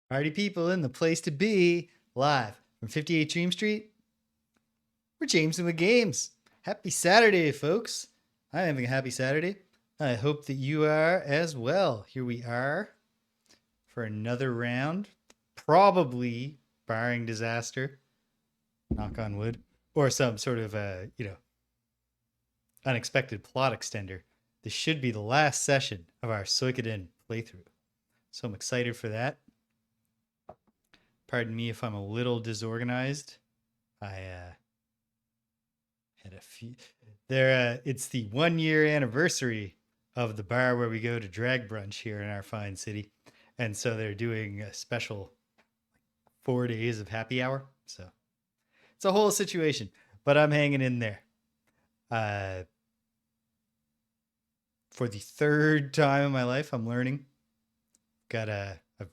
Party people in the place to be, live from 58 Dream Street. We're James and the Games. Happy Saturday, folks. I'm having a happy Saturday. I hope that you are as well. Here we are for another round, probably barring disaster, knock on wood, or some sort of unexpected plot extender. This should be the last session of our Suikoden playthrough. So I'm excited for that. Pardon me if I'm a little disorganized. I had a few there. It's the 1 year anniversary of the bar where we go to drag brunch here in our fine city, and so they're doing a special 4 days of happy hour. So it's a whole situation, but I'm hanging in there. For the third time in my life, I'm learning. I've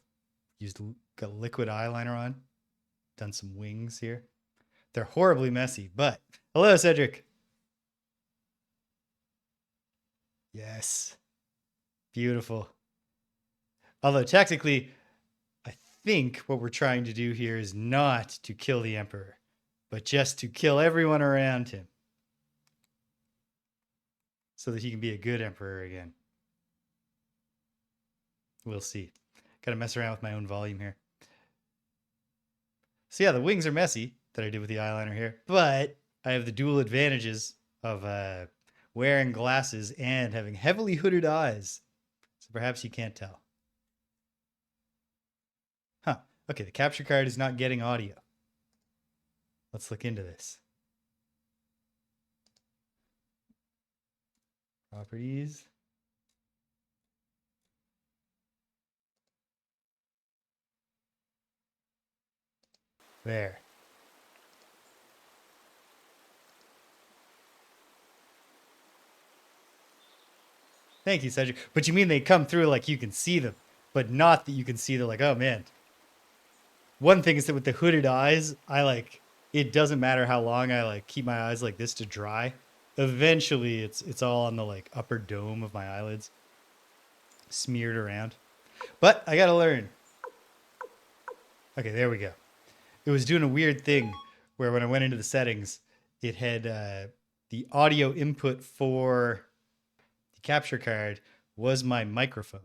got liquid eyeliner on, done some wings here. They're horribly messy, but hello, Cedric. Yes, beautiful. Although technically, I think what we're trying to do here is not to kill the Emperor, but just to kill everyone around him so that he can be a good Emperor again. We'll see. Got to mess around with my own volume here. So yeah, the wings are messy that I did with the eyeliner here, but I have the dual advantages of wearing glasses and having heavily hooded eyes. So perhaps you can't tell. Huh. Okay, the capture card is not getting audio. Let's look into this. Properties. There. Thank you, Cedric. But you mean they come through like you can see them, but not that you can see them like, oh man. One thing is that with the hooded eyes, it doesn't matter how long I keep my eyes like this to dry. Eventually it's all on the upper dome of my eyelids, smeared around. But I gotta learn. Okay, there we go. It was doing a weird thing where when I went into the settings, it had the audio input for the capture card was my microphone.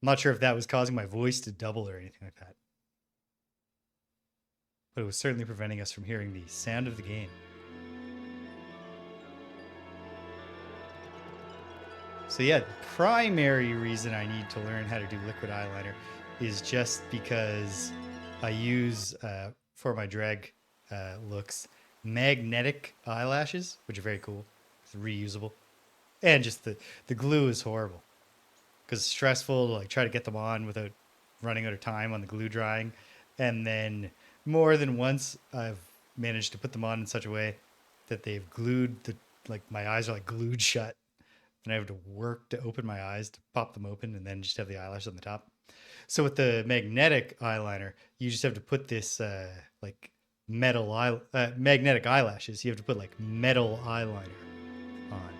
I'm not sure if that was causing my voice to double or anything like that. But it was certainly preventing us from hearing the sound of the game. So yeah, the primary reason I need to learn how to do liquid eyeliner is just because I use, for my drag looks, magnetic eyelashes, which are very cool. It's reusable. And just the glue is horrible. Because it's stressful to try to get them on without running out of time on the glue drying. And then more than once, I've managed to put them on in such a way that they've glued my eyes are glued shut. And I have to work to open my eyes to pop them open and then just have the eyelash on the top. So with the magnetic eyeliner, you just have to put this magnetic eyelashes. You have to put metal eyeliner on.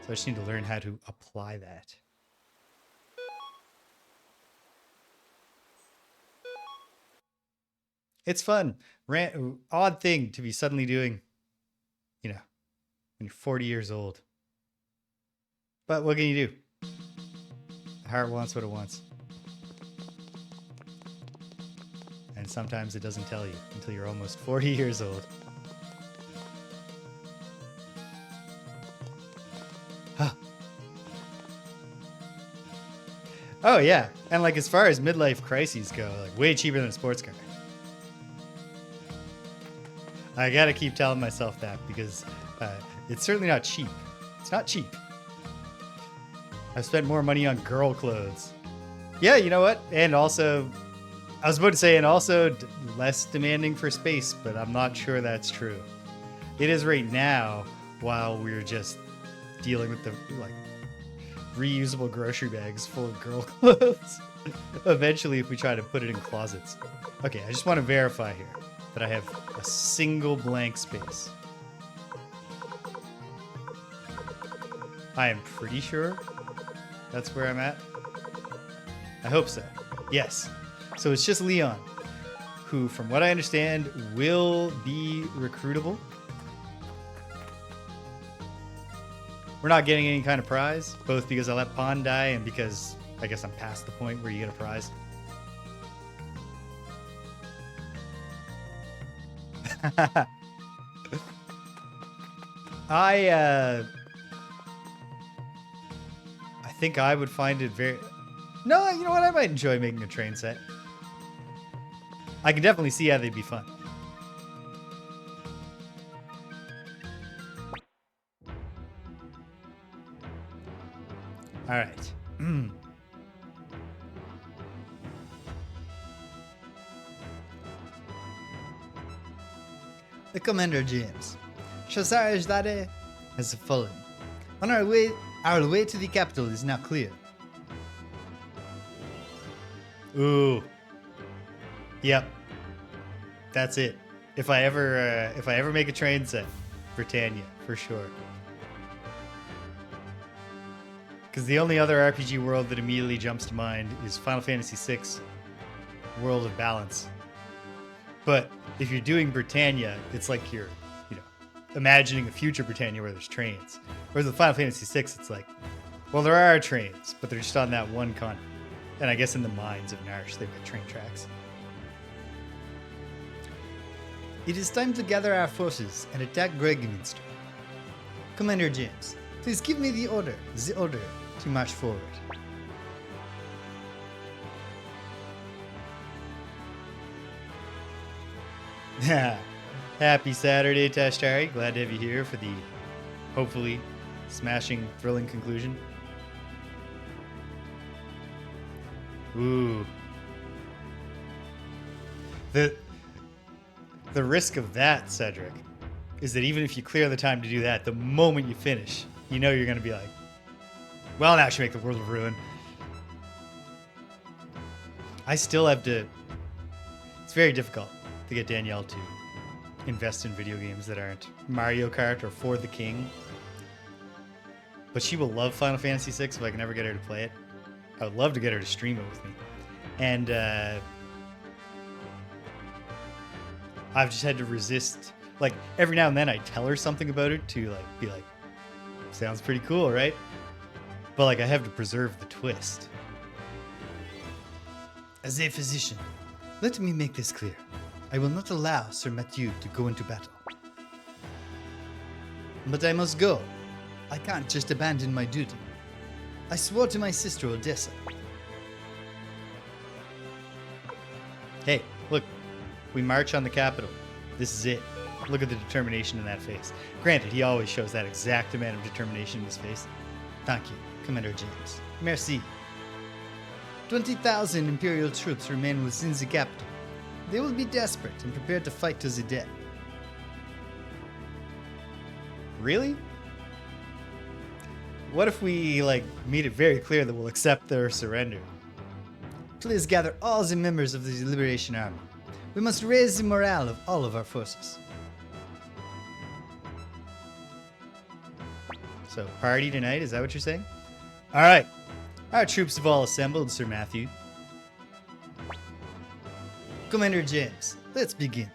So I just need to learn how to apply that. It's fun. Odd thing to be suddenly doing, when you're 40 years old. But what can you do? The heart wants what it wants. And sometimes it doesn't tell you until you're almost 40 years old. Huh. Oh, yeah. And as far as midlife crises go, way cheaper than a sports car. I gotta keep telling myself that because it's certainly not cheap. It's not cheap. I've spent more money on girl clothes. Yeah, you know what? And also, I was about to say, and also less demanding for space, but I'm not sure that's true. It is right now while we're just dealing with the reusable grocery bags full of girl clothes. Eventually, if we try to put it in closets. Okay, I just want to verify here that I have a single blank space. I am pretty sure that's where I'm at. I hope so. Yes. So it's just Leon, who, from what I understand, will be recruitable. We're not getting any kind of prize, both because I let Pawn die and because I guess I'm past the point where you get a prize. I think I would find it very... No, you know what? I might enjoy making a train set. I can definitely see how they'd be fun. All right. The Commander James. Shazarajzade has fallen. On our way to the capital is now clear. Ooh. Yep. That's it. If I ever make a train set, Britannia for sure. Because the only other RPG world that immediately jumps to mind is Final Fantasy VI, World of Balance. But if you're doing Britannia, it's like you're, imagining a future Britannia where there's trains. Whereas with Final Fantasy VI, it's like, well, there are trains, but they're just on that one continent. And I guess in the mines of Narsh, they've got train tracks. It is time to gather our forces and attack Gregminster. Commander James, please give me the order to march forward. Happy Saturday, Tashtari. Glad to have you here for the, hopefully, smashing, thrilling conclusion. Ooh. The risk of that, Cedric, is that even if you clear the time to do that, the moment you finish, you know you're going to be like, well, now I should make the world of ruin. I still have to... It's very difficult to get Danielle to invest in video games that aren't Mario Kart or For the King. But she will love Final Fantasy VI if I can ever get her to play it. I would love to get her to stream it with me. And I've just had to resist. Like, every now and then I tell her something about it to be like, sounds pretty cool, right? But like, I have to preserve the twist. As a physician, let me make this clear. I will not allow Sir Mathieu to go into battle. But I must go. I can't just abandon my duty. I swore to my sister Odessa. Hey, look. We march on the capital. This is it. Look at the determination in that face. Granted, he always shows that exact amount of determination in his face. Thank you, Commander James. Merci. 20,000 Imperial troops remain within the capital. They will be desperate and prepared to fight to the death. Really? What if we, made it very clear that we'll accept their surrender? Please gather all the members of the Liberation Army. We must raise the morale of all of our forces. So, party tonight, is that what you're saying? Alright. Our troops have all assembled, Sir Matthew. Commander James, let's begin.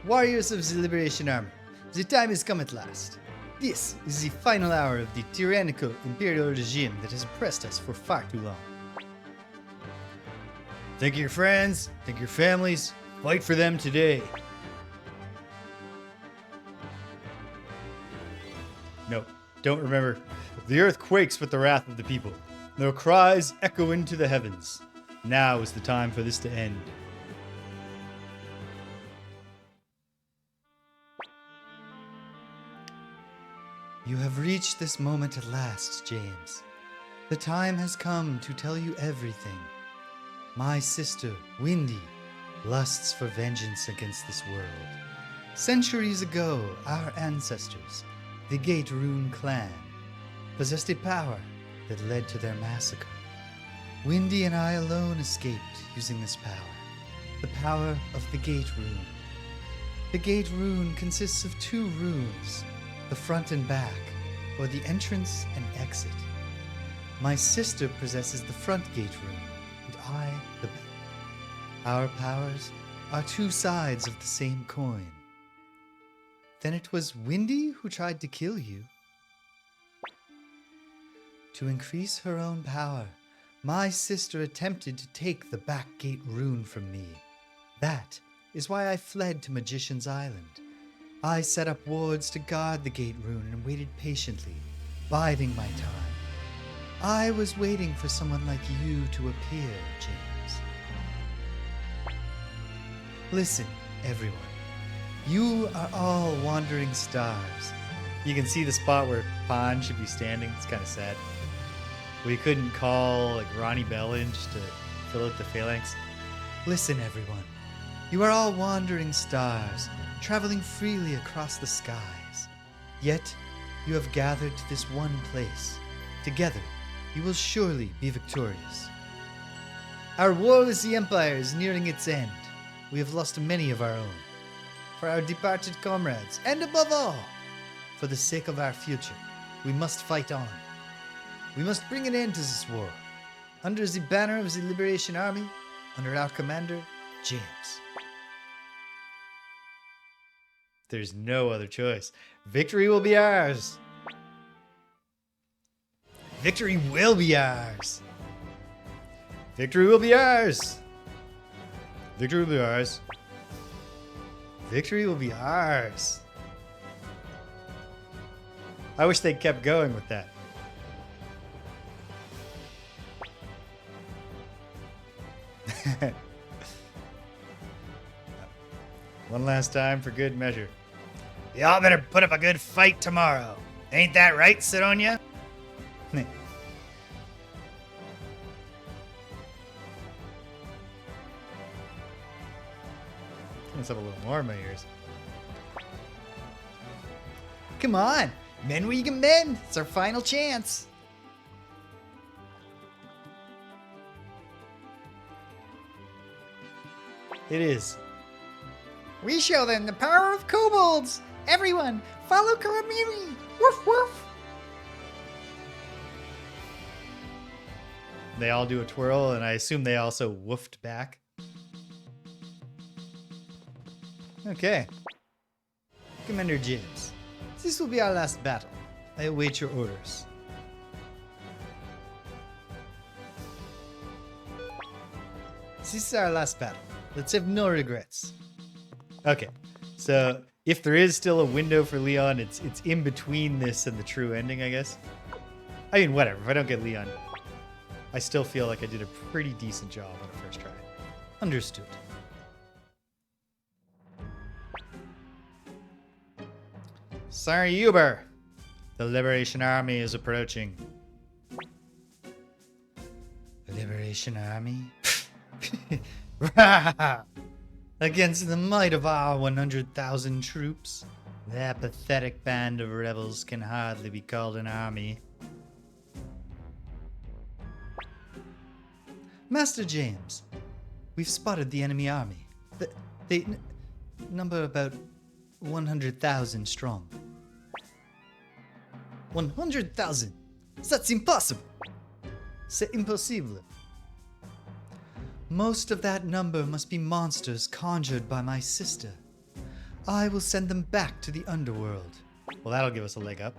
Warriors of the Liberation Army, the time has come at last. This is the final hour of the tyrannical imperial regime that has oppressed us for far too long. Think of your friends, think of your families, fight for them today. No, don't remember. The earth quakes with the wrath of the people. Their cries echo into the heavens. Now is the time for this to end. You have reached this moment at last, James. The time has come to tell you everything. My sister, Windy, lusts for vengeance against this world. Centuries ago, our ancestors, the Gate Rune clan, possessed a power that led to their massacre. Windy and I alone escaped using this power, the power of the Gate Rune. The Gate Rune consists of two runes, the front and back, or the entrance and exit. My sister possesses the front Gate Rune, and I the back. Our powers are two sides of the same coin. Then it was Windy who tried to kill you. To increase her own power, my sister attempted to take the back Gate Rune from me. That is why I fled to Magician's Island. I set up wards to guard the Gate Rune and waited patiently, biding my time. I was waiting for someone like you to appear, James. Listen, everyone. You are all wandering stars. You can see the spot where Pond should be standing. It's kind of sad. We couldn't call like Ronnie Bellinge to fill out the phalanx. Listen, everyone. You are all wandering stars, traveling freely across the skies. Yet, you have gathered to this one place. Together, you will surely be victorious. Our war with the Empire is nearing its end. We have lost many of our own. For our departed comrades, and above all, for the sake of our future, we must fight on. We must bring an end to this war. Under the banner of the Liberation Army, under our commander, James. There's no other choice. Victory will be ours. Victory will be ours. Victory will be ours. Victory will be ours. Victory will be ours. I wish they'd kept going with that. One last time for good measure. Y'all better put up a good fight tomorrow. Ain't that right, Sidonia? Let's have a little more in my ears. Come on, men we can mend. It's our final chance. It is. We show them the power of kobolds. Everyone, follow Karamiri. Woof woof. They all do a twirl, and I assume they also woofed back. Okay. Commander James, this will be our last battle. I await your orders. This is our last battle. Let's have no regrets. Okay, so if there is still a window for Leon, it's in between this and the true ending, I guess. I mean, whatever. If I don't get Leon, I still feel like I did a pretty decent job on the first try. Understood. Sir Uber, the Liberation Army is approaching. The Liberation Army? Against the might of our 100,000 troops, that pathetic band of rebels can hardly be called an army. Master James, we've spotted the enemy army. They number about 100,000 strong. 100,000? That's impossible. C'est impossible. Most of that number must be monsters conjured by my sister. I will send them back to the underworld. Well, that'll give us a leg up.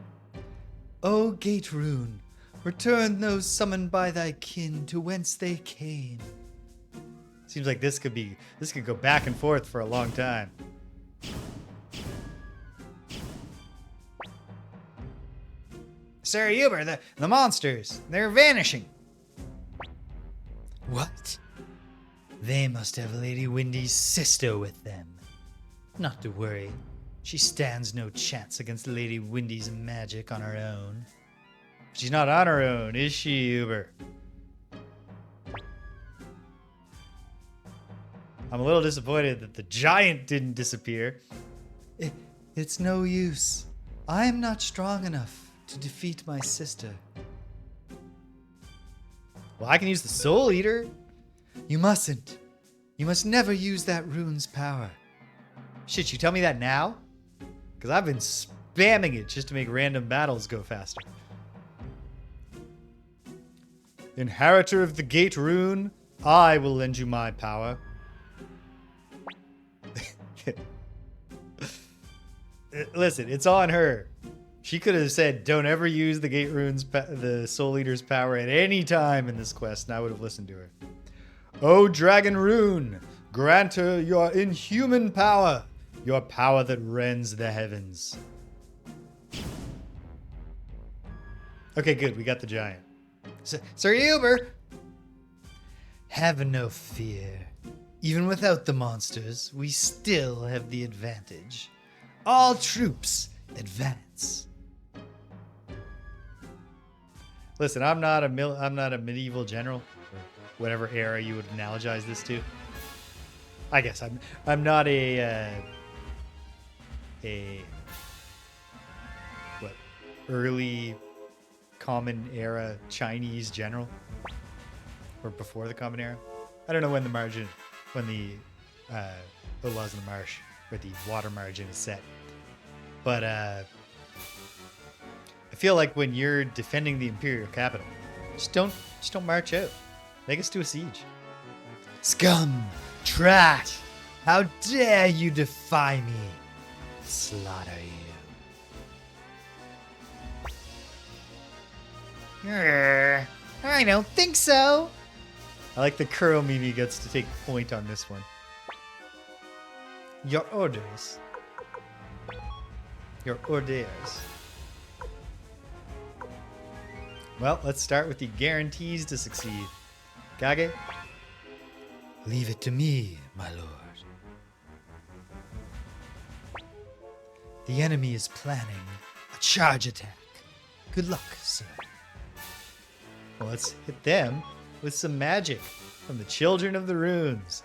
O Gate Rune, return those summoned by thy kin to whence they came. Seems like this could go back and forth for a long time. Sir Uber, the monsters, they're vanishing. What? They must have Lady Windy's sister with them. Not to worry. She stands no chance against Lady Windy's magic on her own. She's not on her own, is she, Uber? I'm a little disappointed that the giant didn't disappear. It's no use. I am not strong enough to defeat my sister. Well, I can use the Soul Eater. You mustn't. You must never use that rune's power. Shit, you tell me that now? Because I've been spamming it just to make random battles go faster. Inheritor of the Gate Rune, I will lend you my power. Listen, it's on her. She could have said, don't ever use the Gate Rune's, the Soul Eater's power at any time in this quest, and I would have listened to her. O Dragon Rune, grant her your inhuman power, your power that rends the heavens. Okay, good. We got the giant. Sir Uber! Have no fear. Even without the monsters, we still have the advantage. All troops, advance. Listen, I'm not a medieval general, or whatever era you would analogize this to. I guess I'm not a early Common Era Chinese general, or before the Common Era. I don't know when the Outlaws in the Marsh, or the water margin is set. But I feel like when you're defending the Imperial capital, just don't march out. Make us do a siege. Scum! Trash! How dare you defy me! Slaughter you. I don't think so. I like the Kuromimi gets to take point on this one. Your orders. Your orders. Well, let's start with the guarantees to succeed. Kage? Leave it to me, my lord. The enemy is planning a charge attack. Good luck, sir. Well, let's hit them with some magic from the Children of the Runes.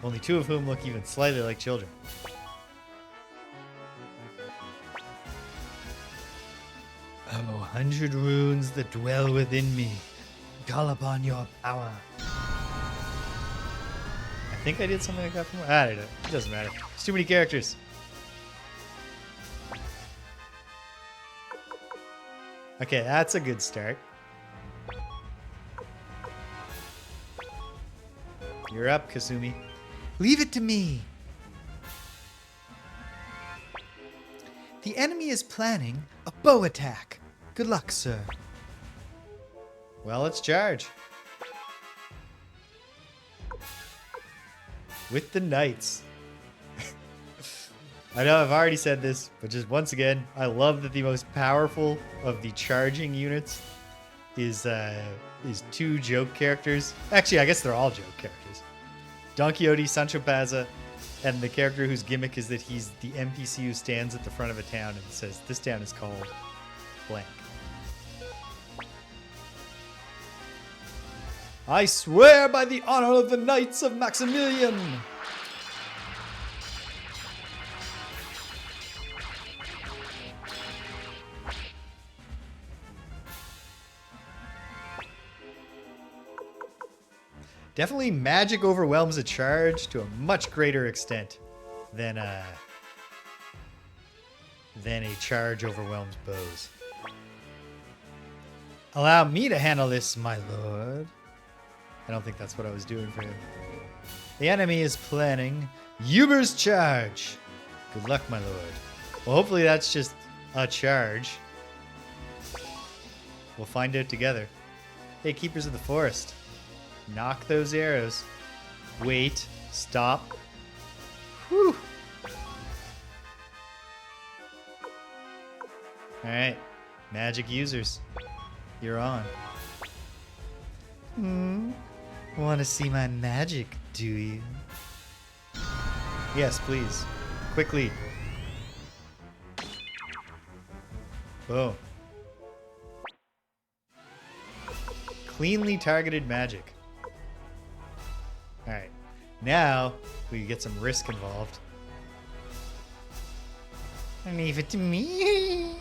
Only two of whom look even slightly like children. Oh, 100 runes that dwell within me, call upon your power. I think I did something like that from... I don't know. It doesn't matter. There's too many characters. Okay, that's a good start. You're up, Kasumi. Leave it to me. The enemy is planning a bow attack. Good luck, sir. Well, let's charge. With the knights. I know I've already said this, but just once again, I love that the most powerful of the charging units is two joke characters. Actually, I guess they're all joke characters. Don Quixote, Sancho Panza, and the character whose gimmick is that he's the NPC who stands at the front of a town and says, this town is called blank. I swear by the honor of the Knights of Maximilian! Definitely magic overwhelms a charge to a much greater extent than a charge overwhelms bows. Allow me to handle this, my lord. I don't think that's what I was doing for him. The enemy is planning Uber's charge. Good luck, my lord. Well, hopefully that's just a charge. We'll find out together. Hey, Keepers of the Forest. Knock those arrows. Wait. Stop. Whew. Alright. Magic users. You're on. Want to see my magic, do you? Yes, please. Quickly. Boom. Cleanly targeted magic. Alright. Now, we get some risk involved. Leave it to me.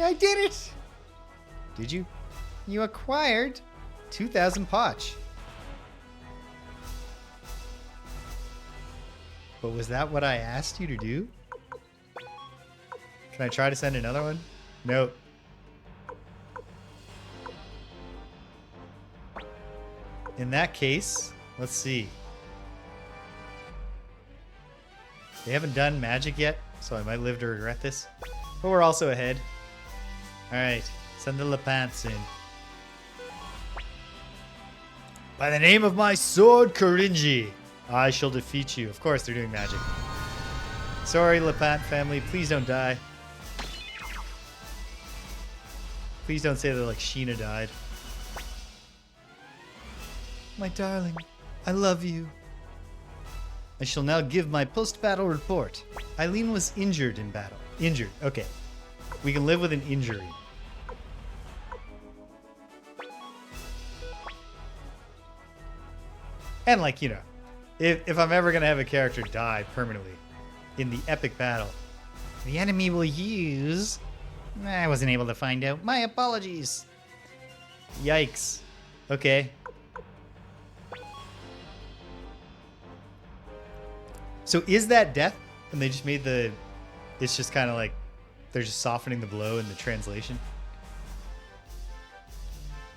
I did it! Did you? You acquired 2,000 potch. But was that what I asked you to do? Can I try to send another one? Nope. In that case, let's see. They haven't done magic yet, so I might live to regret this. But we're also ahead. Alright, send the Lepants in. By the name of my sword, Korinji, I shall defeat you. Of course, they're doing magic. Sorry, Lepant family, please don't die. Please don't say that like Sheena died. My darling, I love you. I shall now give my post-battle report. Eileen was injured in battle. Injured, okay. We can live with an injury. And like, you know, if I'm ever going to have a character die permanently in the epic battle, the enemy will use... I wasn't able to find out. My apologies. Yikes. Okay. So is that death? And they just made the... It's just kind of like... They're just softening the blow in the translation.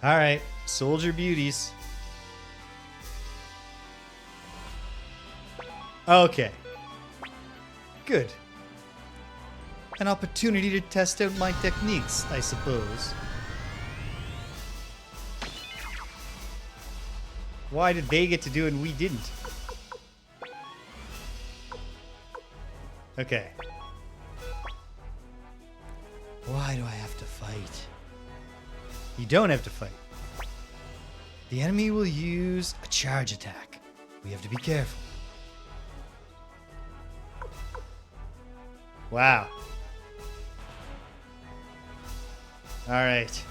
Alright. Soldier beauties. Okay. Good. An opportunity to test out my techniques, I suppose. Why did they get to do it and we didn't? Okay. Why do I have to fight? You don't have to fight. The enemy will use a charge attack. We have to be careful. Wow. Alright.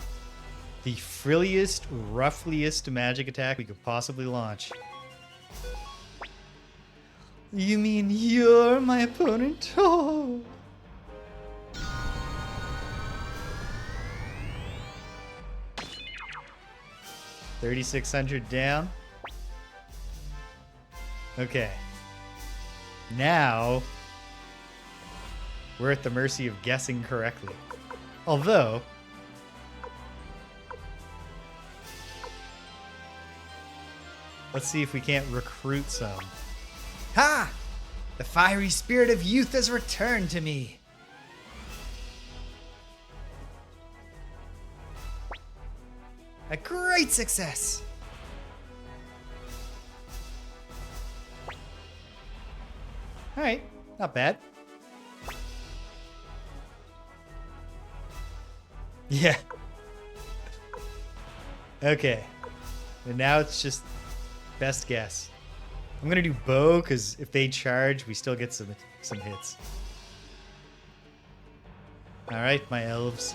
The frilliest, roughliest magic attack we could possibly launch. You mean you're my opponent? Oh. $3,600 down. Okay. Now we're at the mercy of guessing correctly. Although let's see if we can't recruit some. Ha! The fiery spirit of youth has returned to me. A great success. All right, not bad. Yeah. Okay. And now it's just best guess. I'm gonna do bow because if they charge, we still get some hits. All right, my elves.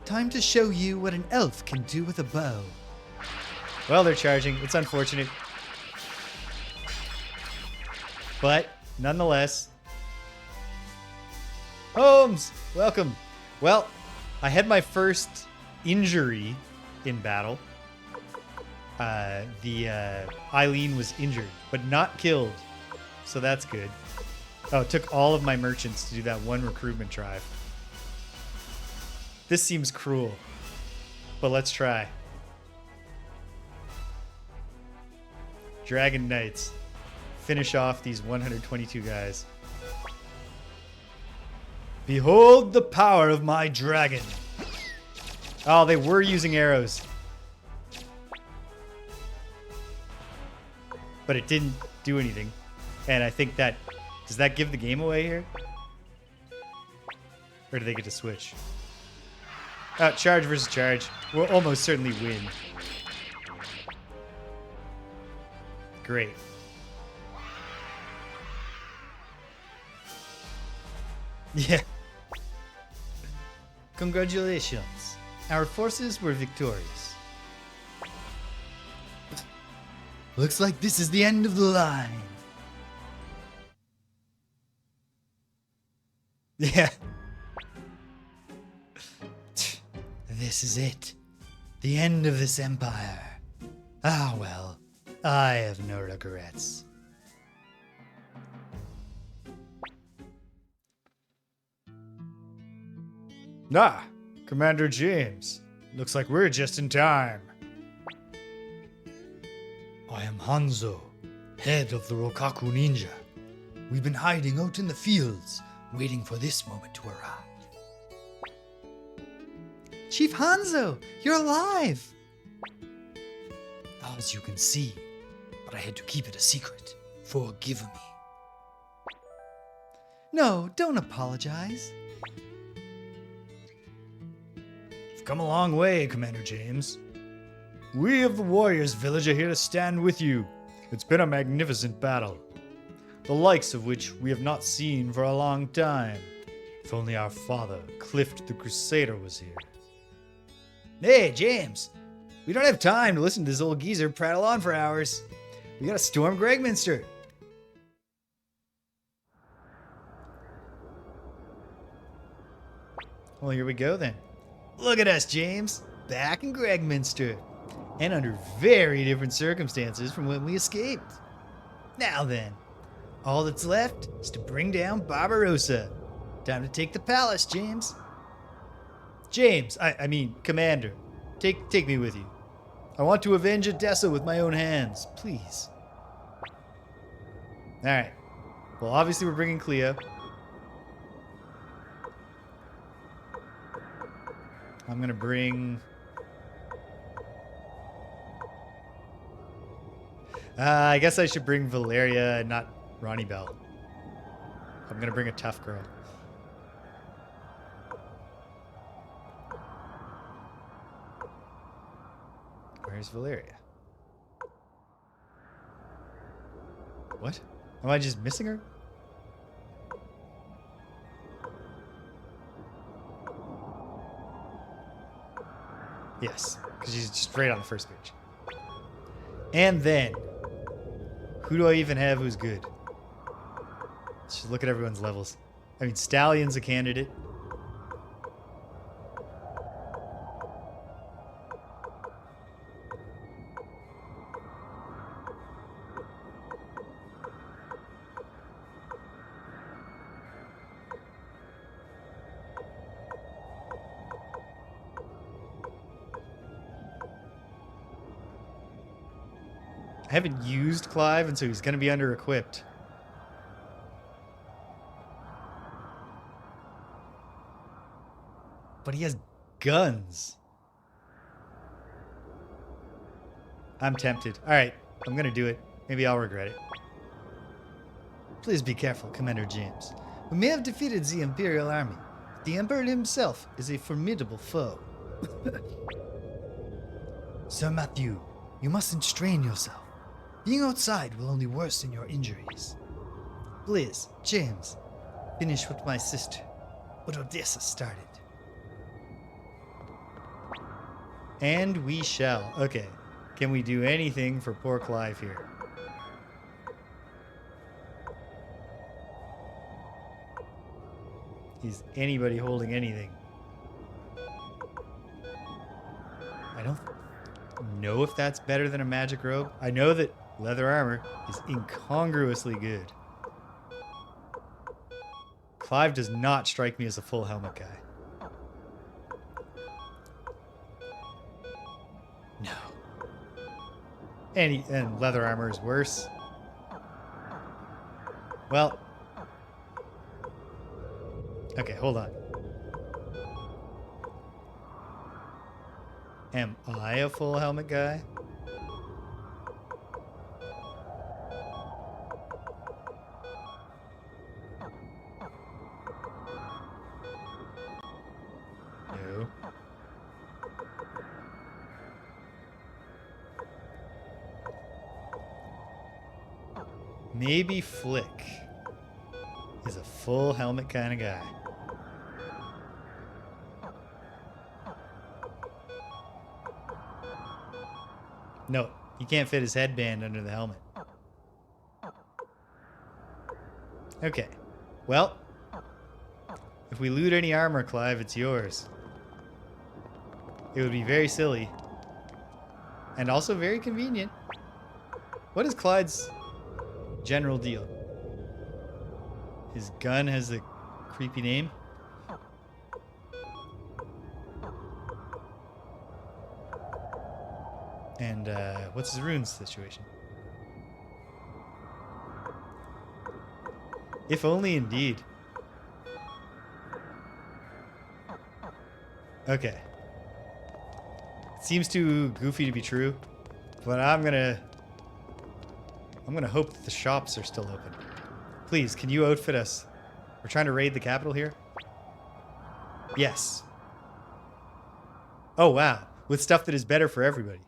Time to show you what an elf can do with a bow. Well, they're charging. It's unfortunate. But, nonetheless. Holmes, welcome. Well, I had my first injury in battle. Eileen was injured, but not killed. So that's good. Oh, it took all of my merchants to do that one recruitment drive. This seems cruel, but let's try. Dragon Knights. Finish off these 122 guys. Behold the power of my dragon. Oh, they were using arrows. But it didn't do anything. And I think that... Does that give the game away here? Or do they get to switch? Charge versus charge. We'll almost certainly win. Great. Yeah. Congratulations. Our forces were victorious. Looks like this is the end of the line. Yeah. This is it. The end of this empire. Ah, well. I have no regrets. Ah, Commander James. Looks like we're just in time. I am Hanzo, head of the Rokaku Ninja. We've been hiding out in the fields, waiting for this moment to arrive. Chief Hanzo, you're alive! As you can see, but I had to keep it a secret. Forgive me. No, don't apologize. You've come a long way, Commander James. We of the Warriors Village are here to stand with you. It's been a magnificent battle, the likes of which we have not seen for a long time. If only our father, Clift the Crusader, was here. Hey, James! We don't have time to listen to this old geezer prattle on for hours. We gotta storm Gregminster. Well, here we go then. Look at us, James. Back in Gregminster. And under very different circumstances from when we escaped. Now then, all that's left is to bring down Barbarossa. Time to take the palace, James. James, I mean, Commander. Take me with you. I want to avenge Odessa with my own hands, please. Alright. Well, obviously we're bringing Cleo. I'm gonna bring... I guess I should bring Valeria and not Ronnie Bell. I'm gonna bring a tough girl. Where's Valeria? What? Am I just missing her? Yes, because she's just right on the first page. And then, who do I even have who's good? Let's just look at everyone's levels. I mean, Stallion's a candidate. I haven't used Clive, and so he's going to be under-equipped. But he has guns. I'm tempted. All right, I'm going to do it. Maybe I'll regret it. Please be careful, Commander James. We may have defeated the Imperial Army. The Emperor himself is a formidable foe. Sir Matthew, you mustn't strain yourself. Being outside will only worsen your injuries. Please, James, finish what my sister, what Odessa started. And we shall. Okay. Can we do anything for poor Clive here? Is anybody holding anything? I don't know if that's better than a magic robe. I know that leather armor is incongruously good. Clive does not strike me as a full helmet guy. No. And leather armor is worse. Well. Okay, hold on. Am I a full helmet guy? No. Maybe Flick is a full helmet kind of guy. No, he can't fit his headband under the helmet. Okay. Well, if we loot any armor, Clive, it's yours. It would be very silly. And also very convenient. What is Clyde's general deal? His gun has a creepy name. And what's his runes situation? If only indeed. Okay. Seems too goofy to be true, but I'm gonna hope that the shops are still open. Please, can you outfit us? We're trying to raid the capital here. Yes. Oh wow, with stuff that is better for everybody.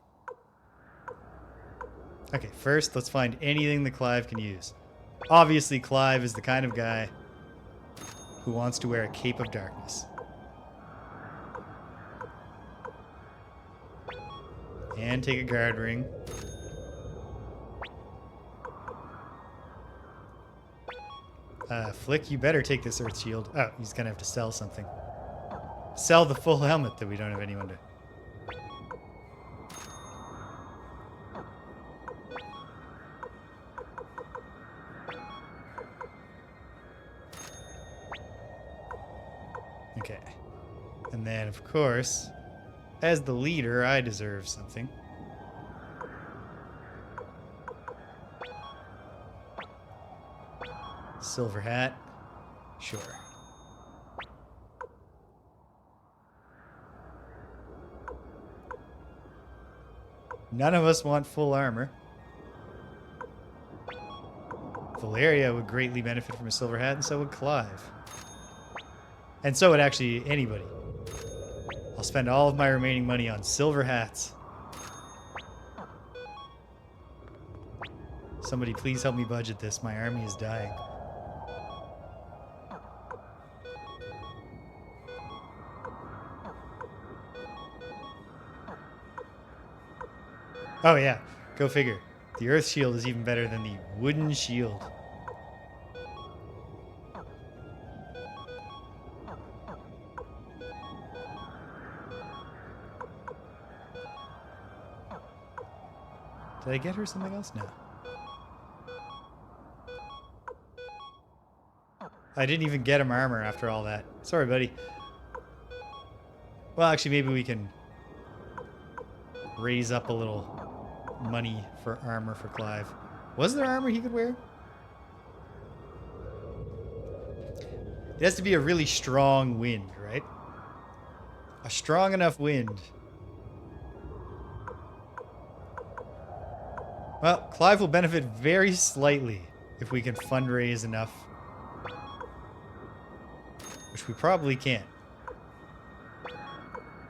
Okay, first let's find anything that Clive can use. Obviously, Clive is the kind of guy who wants to wear a cape of darkness. And take a guard ring. Flick, you better take this earth shield. Oh, he's gonna have to sell something. Sell the full helmet that we don't have anyone to. Okay. And then, of course, as the leader, I deserve something. Silver hat. Sure. None of us want full armor. Valeria would greatly benefit from a silver hat, and so would Clive. And so would actually anybody. I'll spend all of my remaining money on silver hats. Somebody please help me budget this. My army is dying. Oh yeah, go figure. The earth shield is even better than the wooden shield. Did I get her something else? No. I didn't even get him armor after all that. Sorry, buddy. Well, actually, maybe we can raise up a little money for armor for Clive. Was there armor he could wear? It has to be a really strong wind, right? A strong enough wind. Well, Clive will benefit very slightly if we can fundraise enough. Which we probably can't.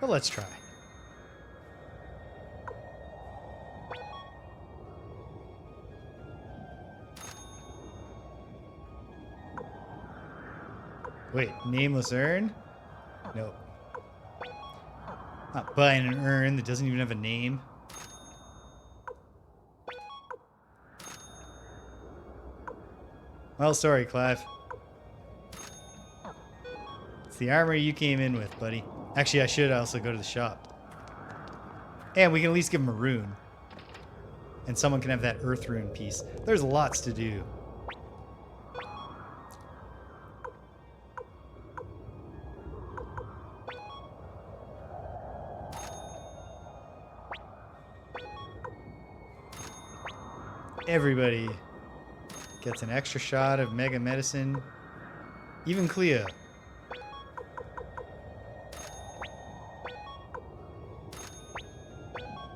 But let's try. Wait, nameless urn? Nope. Not buying an urn that doesn't even have a name. Well, sorry, Clive. It's the armor you came in with, buddy. Actually, I should also go to the shop. And we can at least give him a rune. And someone can have that earth rune piece. There's lots to do. Everybody gets an extra shot of mega medicine. Even Cleo.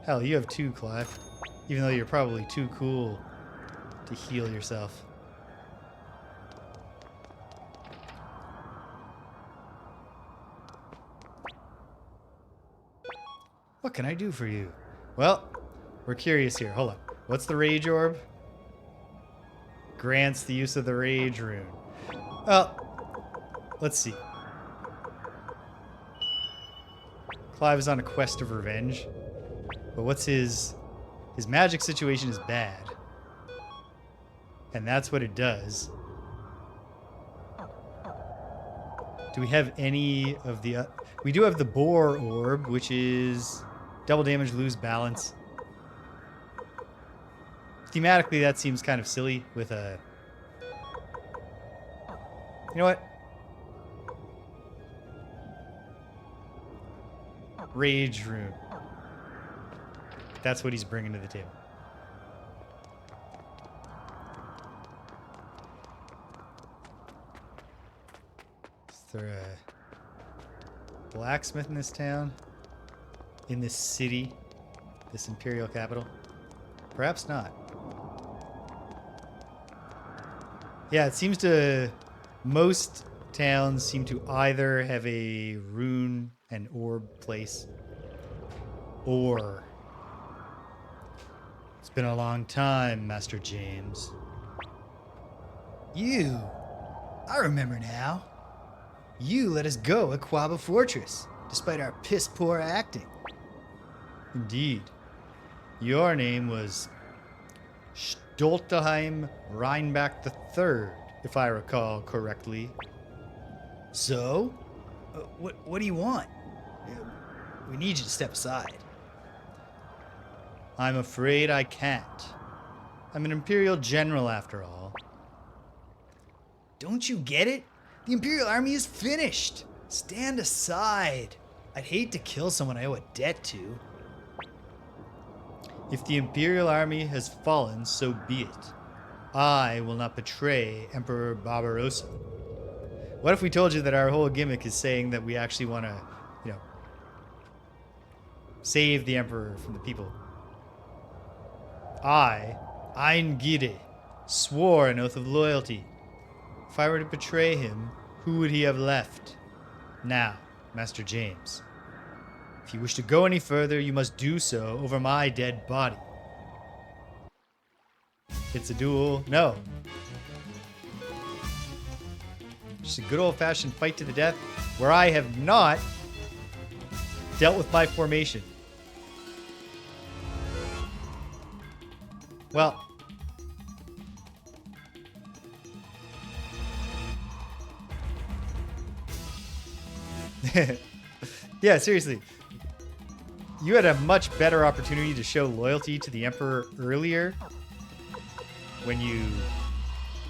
Hell, you have 2, Clive. Even though you're probably too cool to heal yourself. What can I do for you? Well, we're curious here. Hold on. What's the rage orb? Grants the use of the rage rune. Well, let's see. Clive is on a quest of revenge. But what's his magic situation is bad. And that's what it does. Do we have any of the... we do have the boar orb, which is double damage, lose balance. Thematically, that seems kind of silly with a... You know what? Rage rune. That's what he's bringing to the table. there a blacksmith in this town? In this city? This imperial capital? Perhaps not. Yeah, it seems to... Most towns seem to either have a rune and orb place, or... It's been a long time, Master James. You! I remember now. You let us go at Quaba Fortress, despite our piss-poor acting. Indeed. Your name was Stolteheim Reinbach III, if I recall correctly. So? What do you want? We need you to step aside. I'm afraid I can't. I'm an Imperial General, after all. Don't you get it? The Imperial Army is finished. Stand aside. I'd hate to kill someone I owe a debt to. If the Imperial Army has fallen, so be it. I will not betray Emperor Barbarossa. What if we told you that our whole gimmick is saying that we actually want to, save the Emperor from the people? I, Eingide, swore an oath of loyalty. If I were to betray him, who would he have left? Now, Master James, if you wish to go any further, you must do so over my dead body. It's a duel. No. Just a good old-fashioned fight to the death where I have not dealt with my formation. Well, yeah, seriously. You had a much better opportunity to show loyalty to the Emperor earlier when you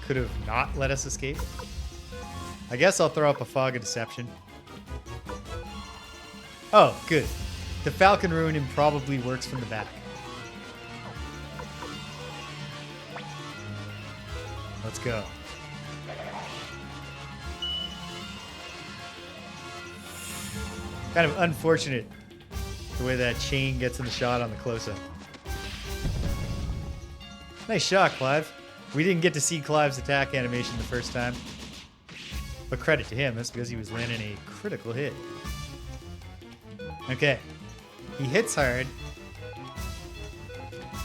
could have not let us escape. I guess I'll throw up a fog of deception. Oh, good. The Falcon Rune improbably works from the back. Let's go. Kind of unfortunate the way that chain gets in the shot on the close-up. Nice shot, Clive. We didn't get to see Clive's attack animation the first time. But credit to him, that's because he was landing a critical hit. Okay. He hits hard.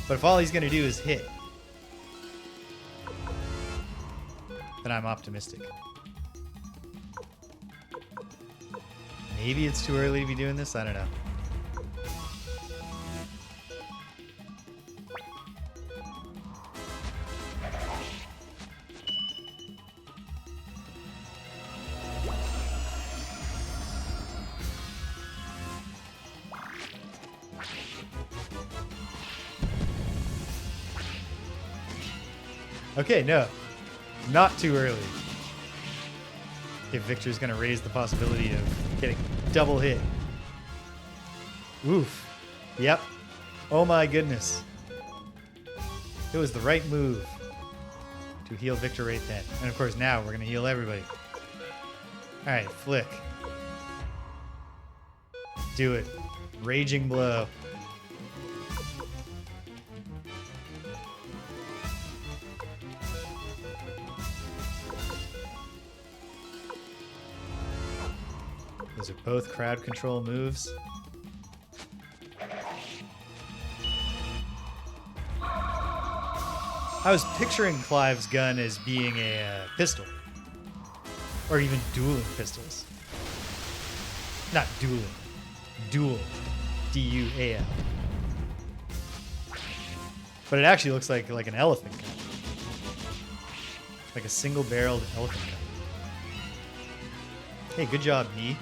But if all he's going to do is hit, then I'm optimistic. Maybe it's too early to be doing this? I don't know. Okay, no. Not too early. If Victor's going to raise the possibility of getting double hit. Oof. Yep. Oh my goodness. It was the right move to heal Victor right then. And of course now we're going to heal everybody. Alright, flick. Do it. Raging blow. Those are both crowd control moves. I was picturing Clive's gun as being a pistol. Or even dueling pistols. Not dueling. Dual. D-U-A-L. But it actually looks like an elephant gun. Like a single-barreled elephant gun. Hey, good job, me.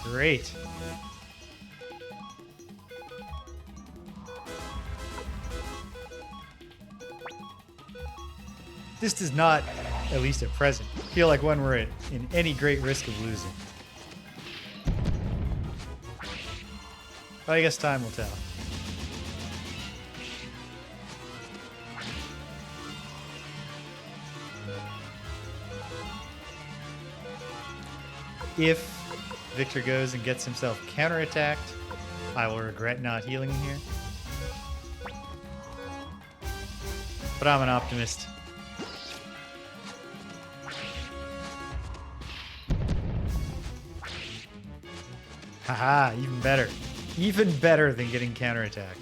Great. This does not, at least at present, feel like one we're in any great risk of losing. But I guess time will tell. If Victor goes and gets himself counterattacked, I will regret not healing him here. But I'm an optimist. Haha, even better. Even better than getting counterattacked.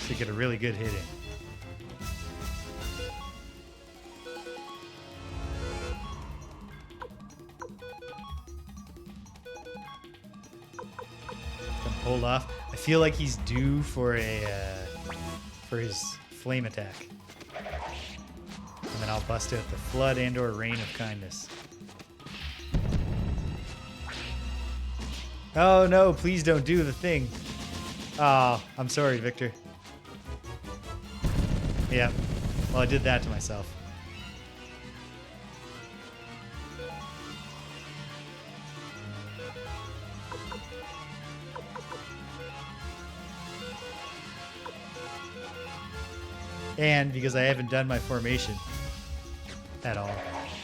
To get a really good hit in. Hold off. I feel like he's due for his flame attack. And then I'll bust out the flood and or rain of kindness. Oh no, please don't do the thing. Oh, I'm sorry, Victor. Yeah. Well, I did that to myself. And because I haven't done my formation at all,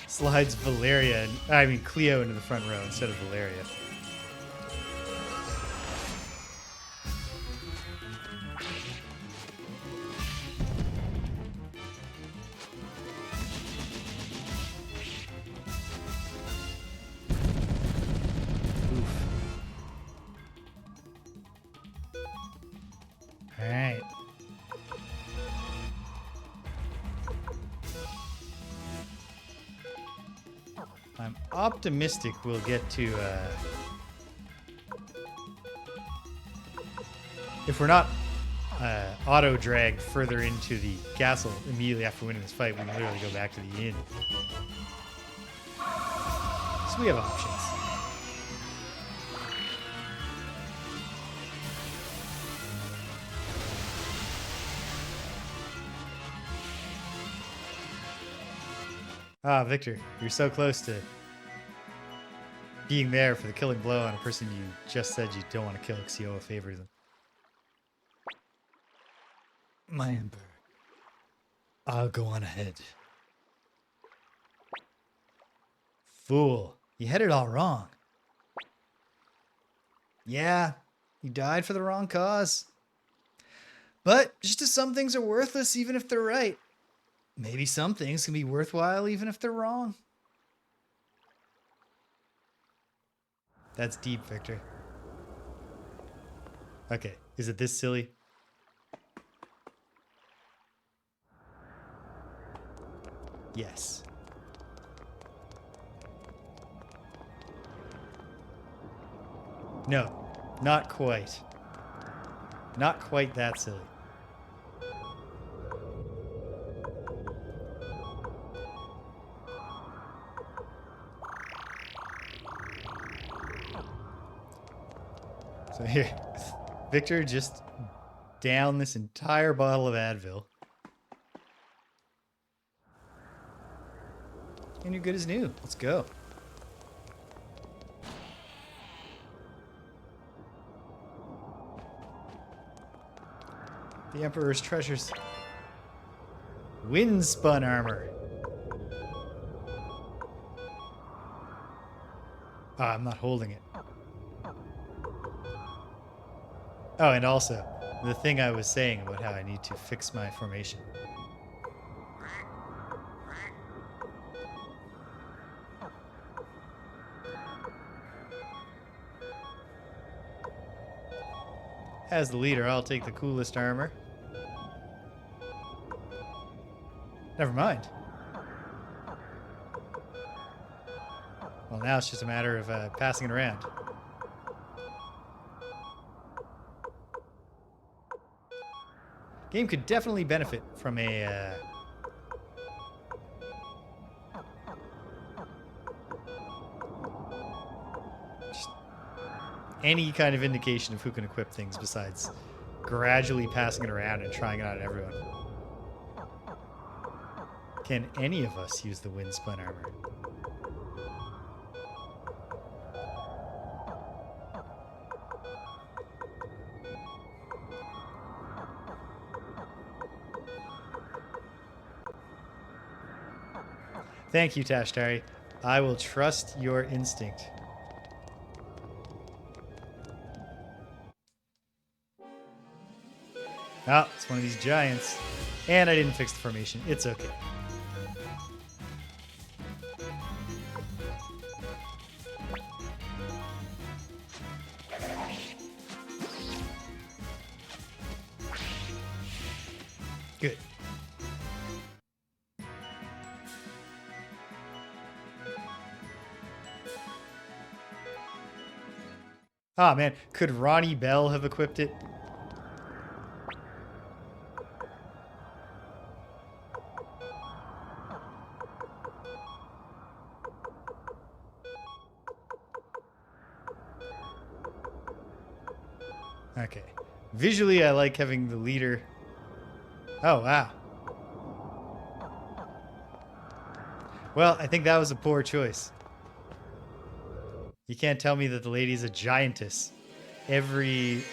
slides Cleo into the front row instead of Valeria. Oof. All right. I'm optimistic we'll get to, if we're not auto-dragged further into the castle immediately after winning this fight, we can literally go back to the inn. So we have options. Ah, Victor, you're so close to being there for the killing blow on a person you just said you don't want to kill because you owe a favor to them. My Emperor, I'll go on ahead. Fool, you had it all wrong. Yeah, you died for the wrong cause. But just as some things are worthless even if they're right, maybe some things can be worthwhile even if they're wrong. That's deep, Victor. Okay, is it this silly? Yes. No, not quite. Not quite that silly. So here, Victor just down this entire bottle of Advil. And you're good as new. Let's go. The Emperor's treasures. Wind-spun armor. Ah, I'm not holding it. Oh, and also, the thing I was saying about how I need to fix my formation. As the leader, I'll take the coolest armor. Never mind. Well, now it's just a matter of passing it around. Game could definitely benefit from a just any kind of indication of who can equip things besides gradually passing it around and trying it out on everyone. Can any of us use the windsplint armor? Thank you, Tashtari. I will trust your instinct. Oh, it's one of these giants. And I didn't fix the formation. It's okay. Good. Oh man, could Ronnie Bell have equipped it? Okay. Visually, I like having the leader. Oh, wow. Well, I think that was a poor choice. You can't tell me that the lady's a giantess every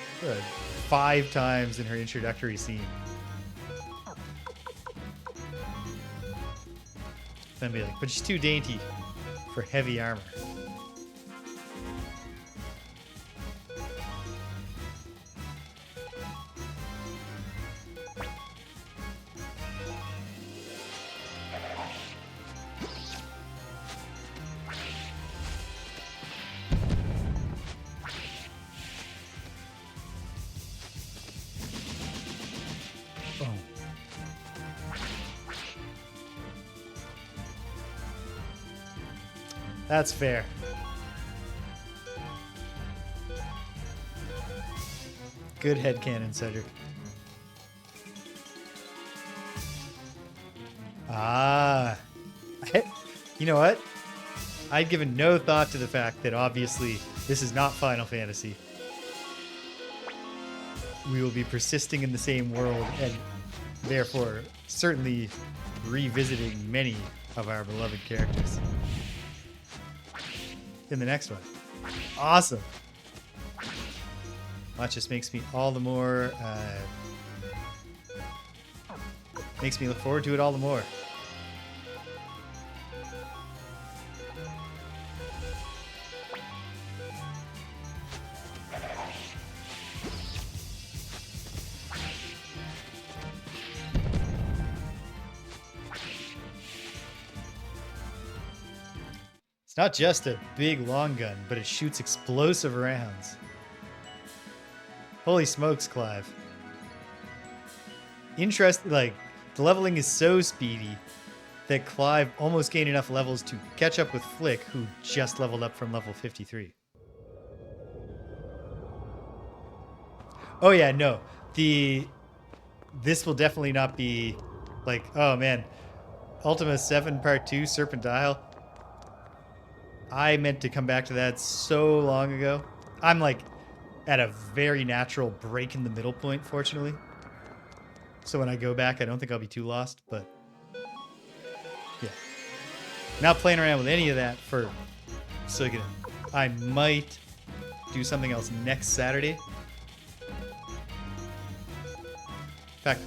5 times in her introductory scene. Then be like, but she's too dainty for heavy armor. That's fair. Good headcanon, Cedric. Ah. You know what? I'd given no thought to the fact that obviously this is not Final Fantasy. We will be persisting in the same world and therefore certainly revisiting many of our beloved characters in the next one. Awesome. That just makes me all the more makes me look forward to it all the more. It's not just a big long gun, but it shoots explosive rounds. Holy smokes, Clive. Interesting, like, the leveling is so speedy that Clive almost gained enough levels to catch up with Flick, who just leveled up from level 53. Oh yeah, no. This will definitely not be like, oh man, Ultima 7 Part 2, Serpent Isle. I meant to come back to that so long ago. I'm like at a very natural break in the middle point, fortunately. So when I go back, I don't think I'll be too lost, but yeah. Not playing around with any of that for Suikoden. I might do something else next Saturday. In fact,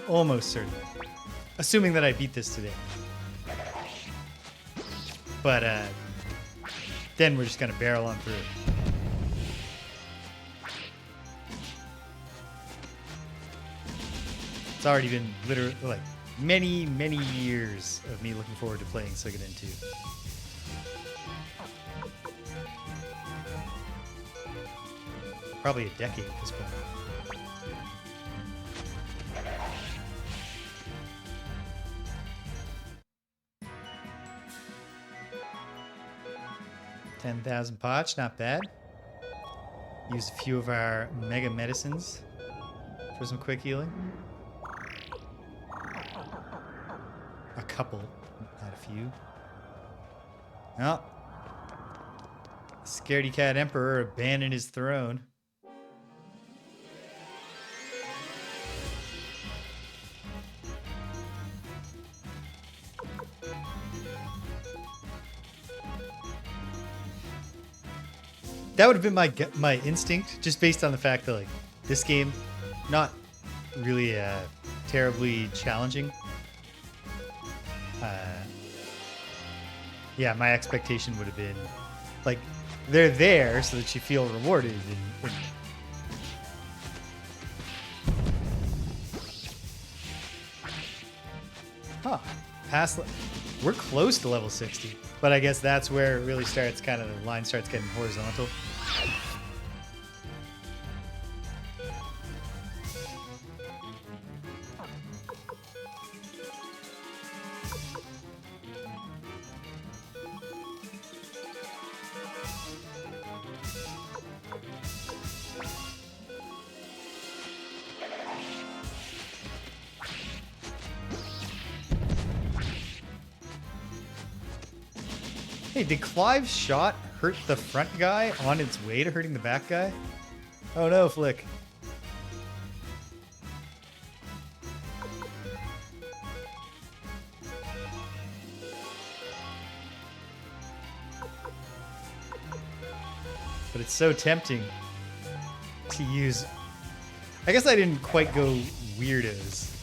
almost certain. Assuming that I beat this today. But then we're just gonna barrel on through. It's already been literally like many, many years of me looking forward to playing Suikoden 2. Probably a decade at this point. $10,000 potch, not bad. Used a few of our mega medicines for some quick healing. A couple, not a few. Oh. Scaredy cat emperor abandoned his throne. That would have been my instinct, just based on the fact that like this game, not really terribly challenging. Yeah, my expectation would have been like they're there so that you feel rewarded. Huh? We're close to level 60, but I guess that's where it really starts. Kind of the line starts getting horizontal. Hey, did Clive's shot hurt the front guy on its way to hurting the back guy? Oh no, Flick. But it's so tempting to use. I guess I didn't quite go weirdos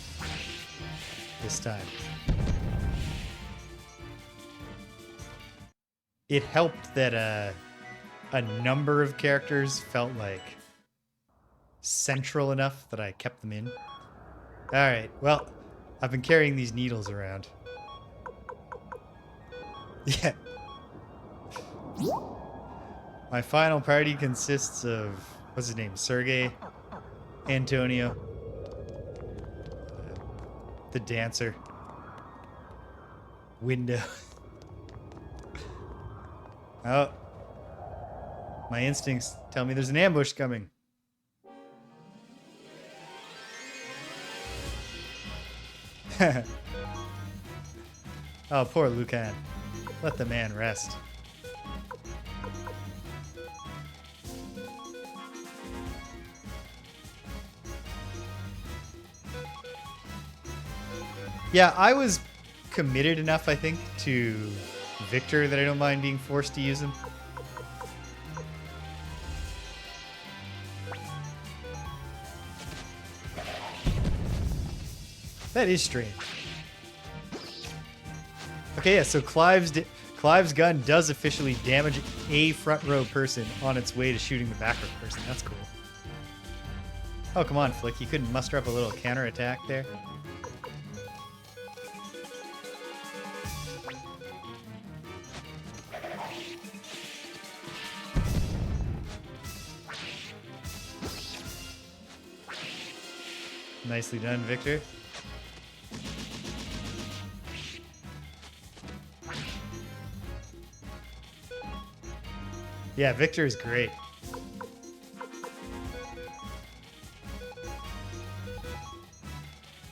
this time. It helped that a number of characters felt like central enough that I kept them in. All right, well, I've been carrying these needles around. Yeah. My final party consists of, what's his name, Sergey, Antonio, the dancer, Window. Oh, my instincts tell me there's an ambush coming. Oh, poor Lucan. Let the man rest. Yeah, I was committed enough, I think, to Victor that I don't mind being forced to use him. That is strange. Okay, yeah, so Clive's gun does officially damage a front row person on its way to shooting the back row person. That's cool. Oh, come on, Flick. You couldn't muster up a little counterattack there? Nicely done, Victor. Yeah, Victor is great.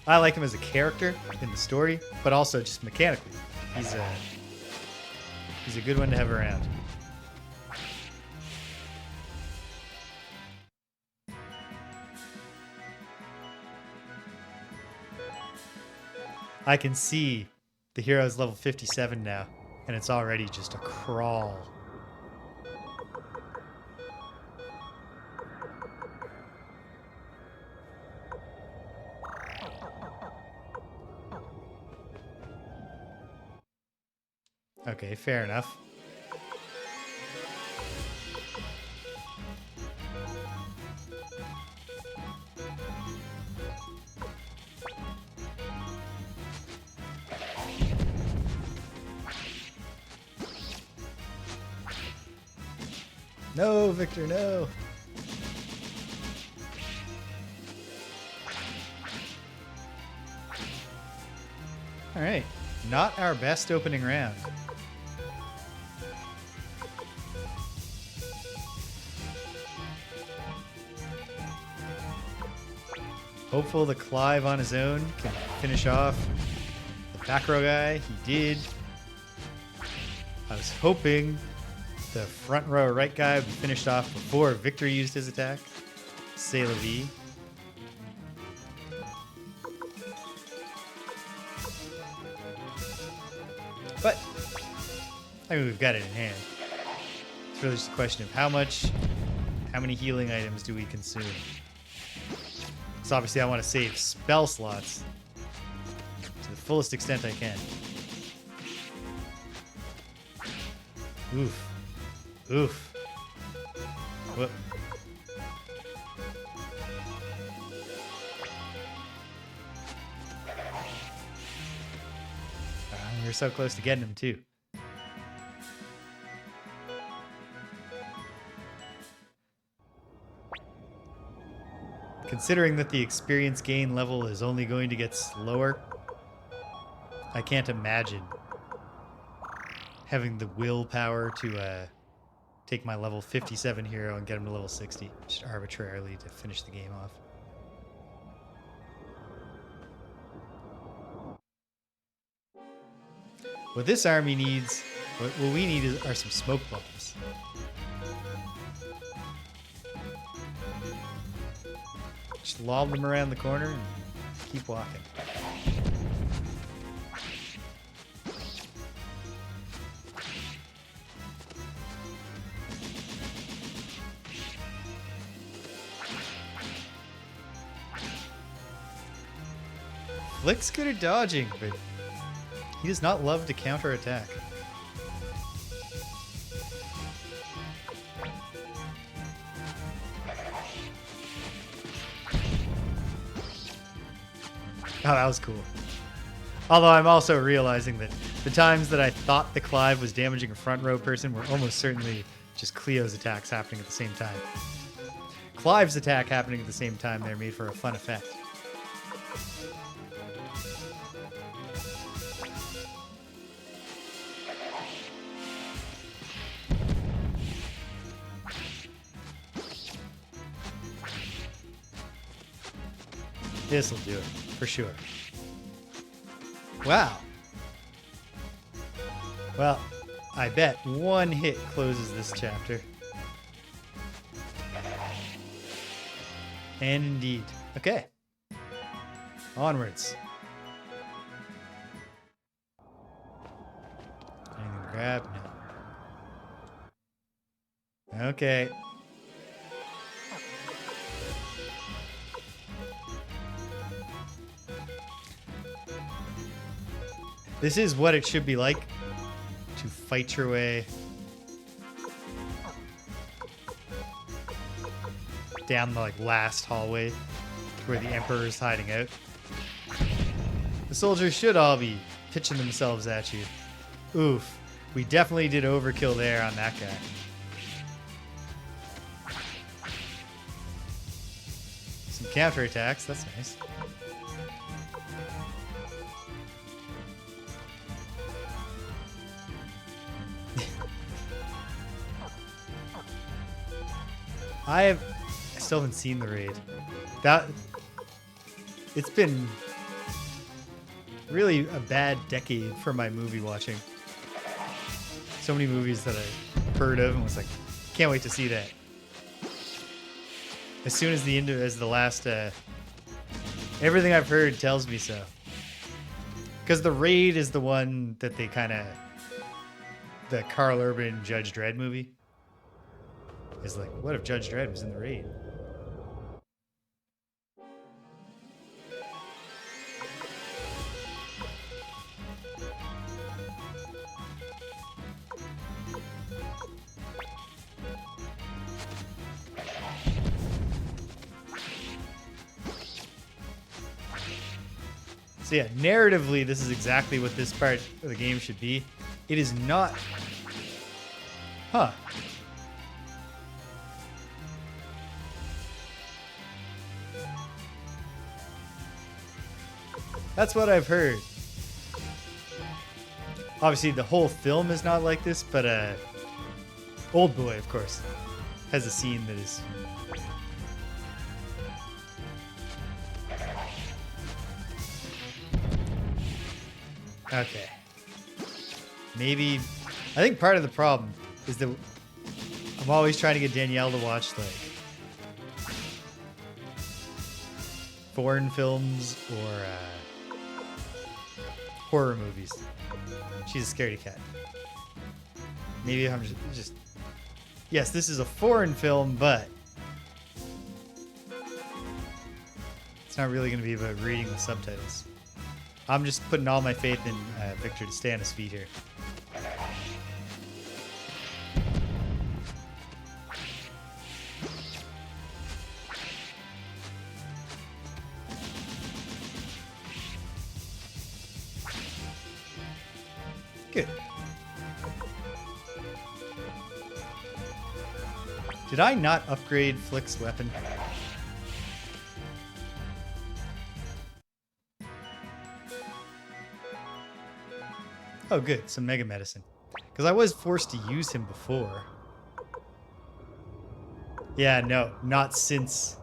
I like him as a character in the story, but also just mechanically. He's a good one to have around. I can see the hero's level 57 now, and it's already just a crawl. Okay, fair enough. No, Victor, no. All right, not our best opening round. Hopeful that Clive on his own can finish off the back row guy. He did. I was hoping The front row right guy will be finished off before Victor used his attack. C'est la vie. But I mean, we've got it in hand. It's really just a question of how many healing items do we consume? So obviously I want to save spell slots to the fullest extent I can. Oof. Oof. Whoop. We're so close to getting him too. Considering that the experience gain level is only going to get slower, I can't imagine having the willpower to take my level 57 hero and get him to level 60, just arbitrarily to finish the game off. What this army needs, what we need are some smoke bombs. Just lob them around the corner and keep walking. Flick's good at dodging, but he does not love to counterattack. Oh, that was cool. Although I'm also realizing that the times that I thought the Clive was damaging a front row person were almost certainly just Cleo's attacks happening at the same time. Clive's attack happening at the same time there made for a fun effect. This'll do it, for sure. Wow. Well, I bet one hit closes this chapter. And indeed. Okay. Onwards. Anything to grab? No. Okay. This is what it should be like to fight your way down the last hallway where the Emperor is hiding out. The soldiers should all be pitching themselves at you. Oof. We definitely did overkill there on that guy. Some counterattacks, that's nice. I still haven't seen the raid. It's been really a bad decade for my movie watching. So many movies that I heard of and was like, can't wait to see that. As soon as the last everything I've heard tells me so. Because the raid is the one that they the Carl Urban Judge Dredd movie. Is like, what if Judge Dredd was in the raid? So yeah, narratively, this is exactly what this part of the game should be. It is not... Huh. That's what I've heard. Obviously, the whole film is not like this, but Old Boy, of course, has a scene that is... Okay. Maybe... I think part of the problem is that I'm always trying to get Danielle to watch like foreign films or horror movies. She's a scaredy cat. Maybe I'm just yes, this is a foreign film, but it's not really going to be about reading the subtitles. I'm just putting all my faith in Victor to stay on his feet here. Good. Did I not upgrade Flick's weapon? Oh, good. Some Mega Medicine. Because I was forced to use him before. Yeah, no. Not since...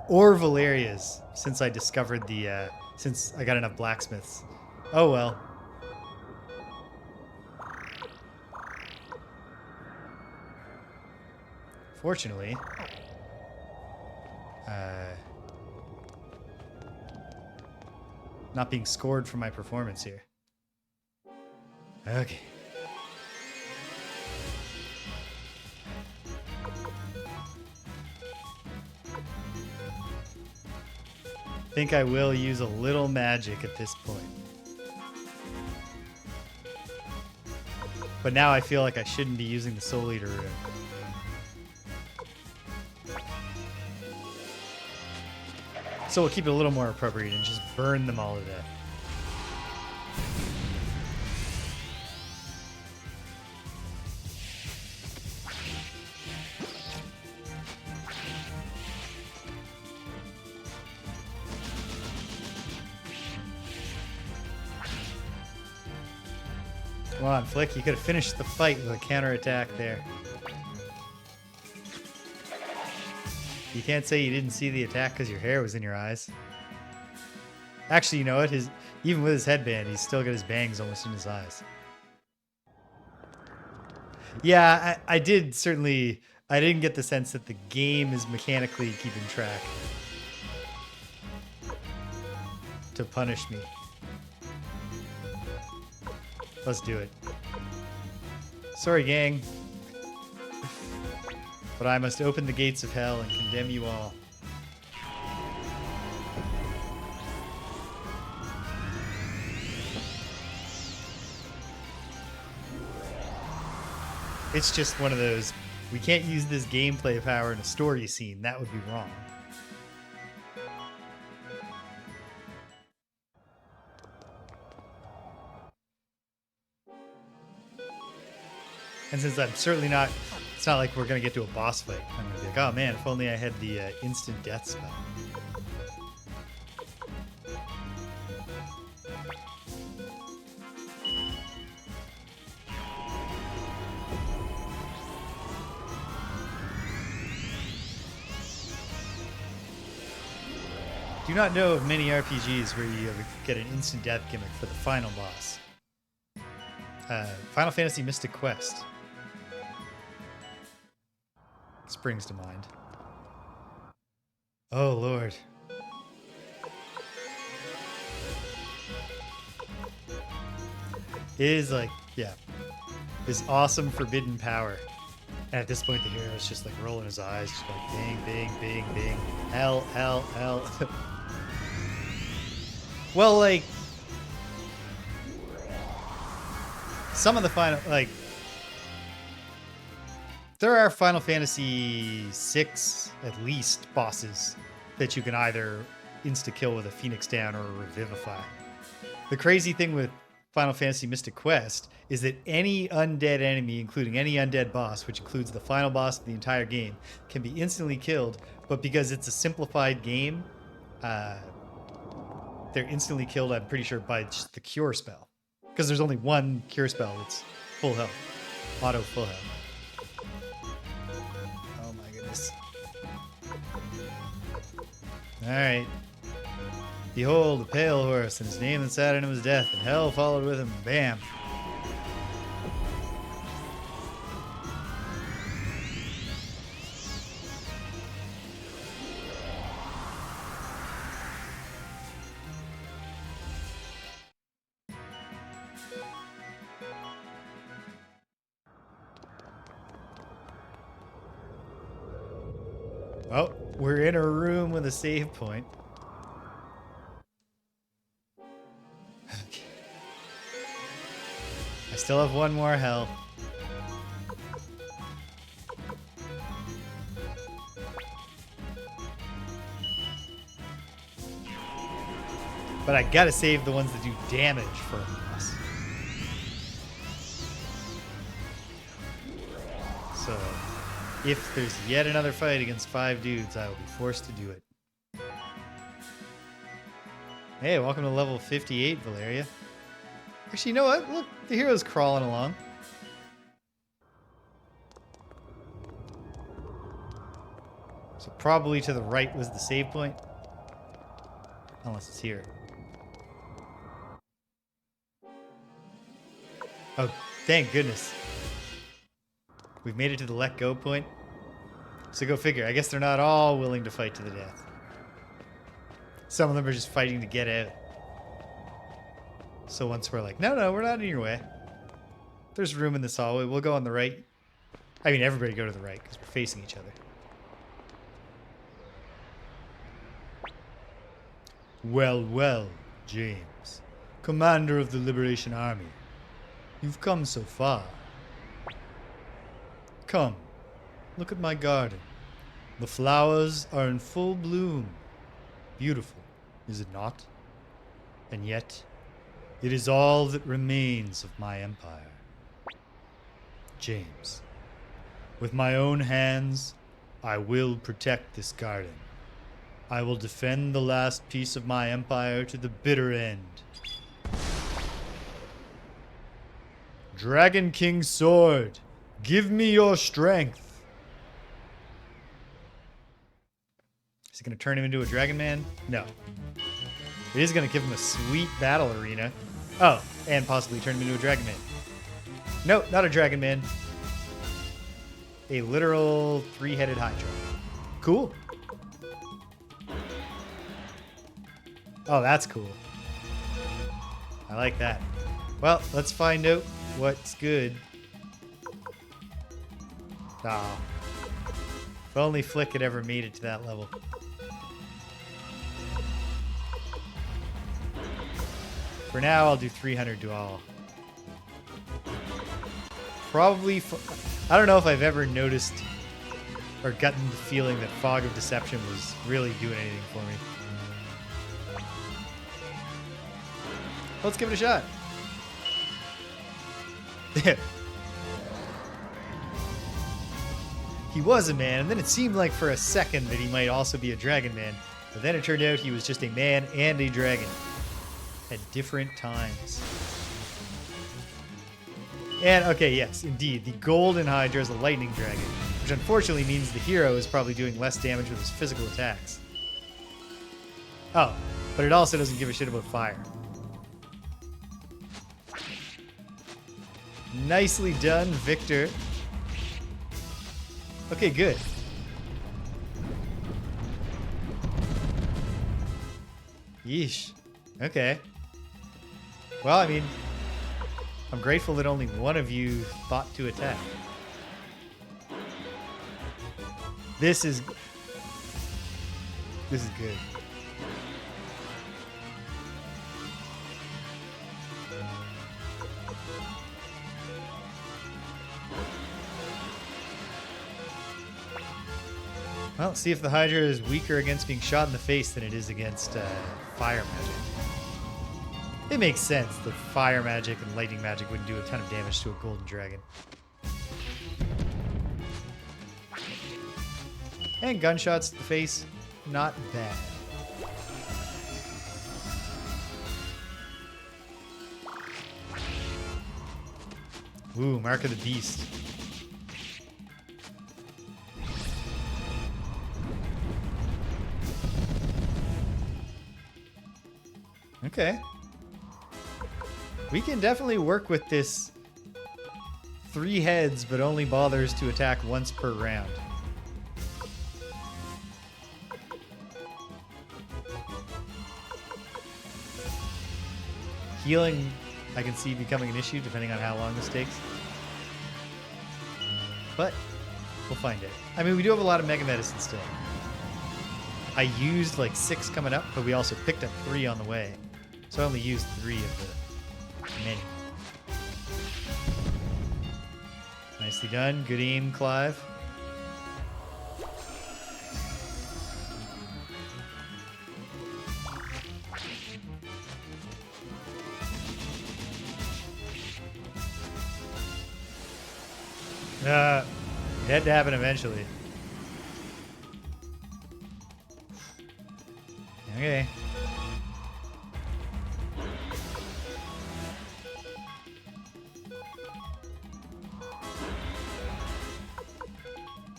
Or Valeria's. Since I discovered the... since I got enough blacksmiths. Oh, well. Fortunately... not being scored for my performance here. Okay. Think I will use a little magic at this point. But now I feel like I shouldn't be using the Soul Eater Rune. So we'll keep it a little more appropriate and just burn them all to death. Come on, Flick, you could have finished the fight with a counterattack there. You can't say you didn't see the attack because your hair was in your eyes. Actually, you know what? Even with his headband, he's still got his bangs almost in his eyes. Yeah, I did certainly... I didn't get the sense that the game is mechanically keeping track to punish me. Let's do it. Sorry, gang. But I must open the gates of hell and condemn you all. It's just one of those, we can't use this gameplay power in a story scene. That would be wrong. And since I'm certainly not, it's not like we're going to get to a boss fight. I'm going to be like, oh man, if only I had the instant death spell. Do not know of many RPGs where you get an instant death gimmick for the final boss. Final Fantasy Mystic Quest springs to mind. Oh Lord. It is like, yeah, this awesome forbidden power. And at this point the hero is just like rolling his eyes, just going bing, bing, bing, bing. Hell, hell, hell. Well, like, some of the final, like, there are Final Fantasy VI, at least, bosses that you can either insta-kill with a Phoenix Down or a Revivify. The crazy thing with Final Fantasy Mystic Quest is that any undead enemy, including any undead boss, which includes the final boss of the entire game, can be instantly killed, but because it's a simplified game, they're instantly killed, I'm pretty sure, by just the cure spell. Because there's only one cure spell that's full health. Auto full health. Oh my goodness. Alright. Behold, a pale horse, and his name that sat in him was death, and hell followed with him. Bam. Oh, we're in a room with a save point. Okay. I still have one more health. But I gotta save the ones that do damage for a boss. So, if there's yet another fight against 5 dudes, I will be forced to do it. Hey, welcome to level 58, Valeria. Actually, you know what? Look, the hero's crawling along. So probably to the right was the save point. Unless it's here. Oh, thank goodness. We've made it to the let go point. So go figure. I guess they're not all willing to fight to the death. Some of them are just fighting to get out. So once we're like, no, we're not in your way. There's room in this hallway. We'll go on the right. I mean, everybody go to the right because we're facing each other. Well, James. Commander of the Liberation Army. You've come so far. Come, look at my garden. The flowers are in full bloom. Beautiful, is it not? And yet, it is all that remains of my empire. James, with my own hands, I will protect this garden. I will defend the last piece of my empire to the bitter end. Dragon King Sword, give me your strength. Is it going to turn him into a Dragon Man? No. It is going to give him a sweet battle arena. Oh, and possibly turn him into a Dragon Man. No, not a Dragon Man. A literal 3-headed Hydra. Cool. Oh, that's cool. I like that. Well, let's find out what's good. Oh. If only Flick had ever made it to that level. For now, I'll do 300 to all. Probably... I don't know if I've ever noticed or gotten the feeling that Fog of Deception was really doing anything for me. Let's give it a shot. He was a man, and then it seemed like for a second that he might also be a dragon man. But then it turned out he was just a man and a dragon. At different times. And, okay, yes, indeed. The Golden Hydra is a lightning dragon, which unfortunately means the hero is probably doing less damage with his physical attacks. Oh, but it also doesn't give a shit about fire. Nicely done, Victor. Okay, good. Yeesh. Okay. Well, I mean, I'm grateful that only one of you thought to attack. This is good. Well, see if the Hydra is weaker against being shot in the face than it is against fire magic. It makes sense that fire magic and lightning magic wouldn't do a ton of damage to a golden dragon. And gunshots to the face, not bad. Ooh, Mark of the Beast. Okay. We can definitely work with this 3 heads, but only bothers to attack once per round. Healing, I can see becoming an issue depending on how long this takes. But we'll find it. I mean, we do have a lot of Mega Medicine still. I used like 6 coming up, but we also picked up 3 on the way. So I only used 3 of the many. Nicely done. Good aim, Clive. It had to happen eventually. Okay.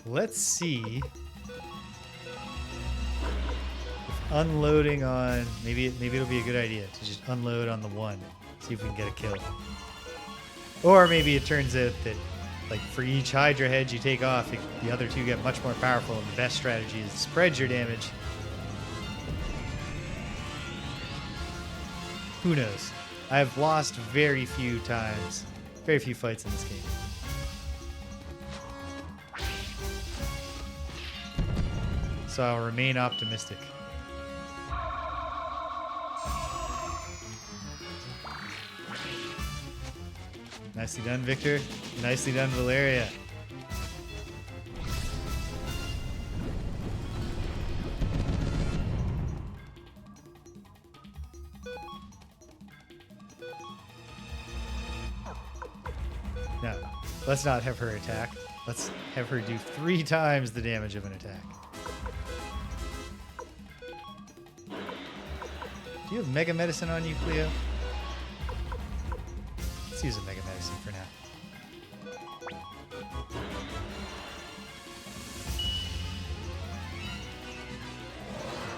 Let's see if unloading on maybe it'll be a good idea to just unload on the one, see if we can get a kill. Or maybe it turns out that like for each Hydra head you take off, the other 2 get much more powerful, and the best strategy is to spread your damage. Who knows? I've lost very few fights in this game. So I'll remain optimistic. Nicely done, Victor. Nicely done, Valeria. No, let's not have her attack. Let's have her do 3 times the damage of an attack. Do you have Mega Medicine on you, Cleo? Let's use a Mega Medicine for now.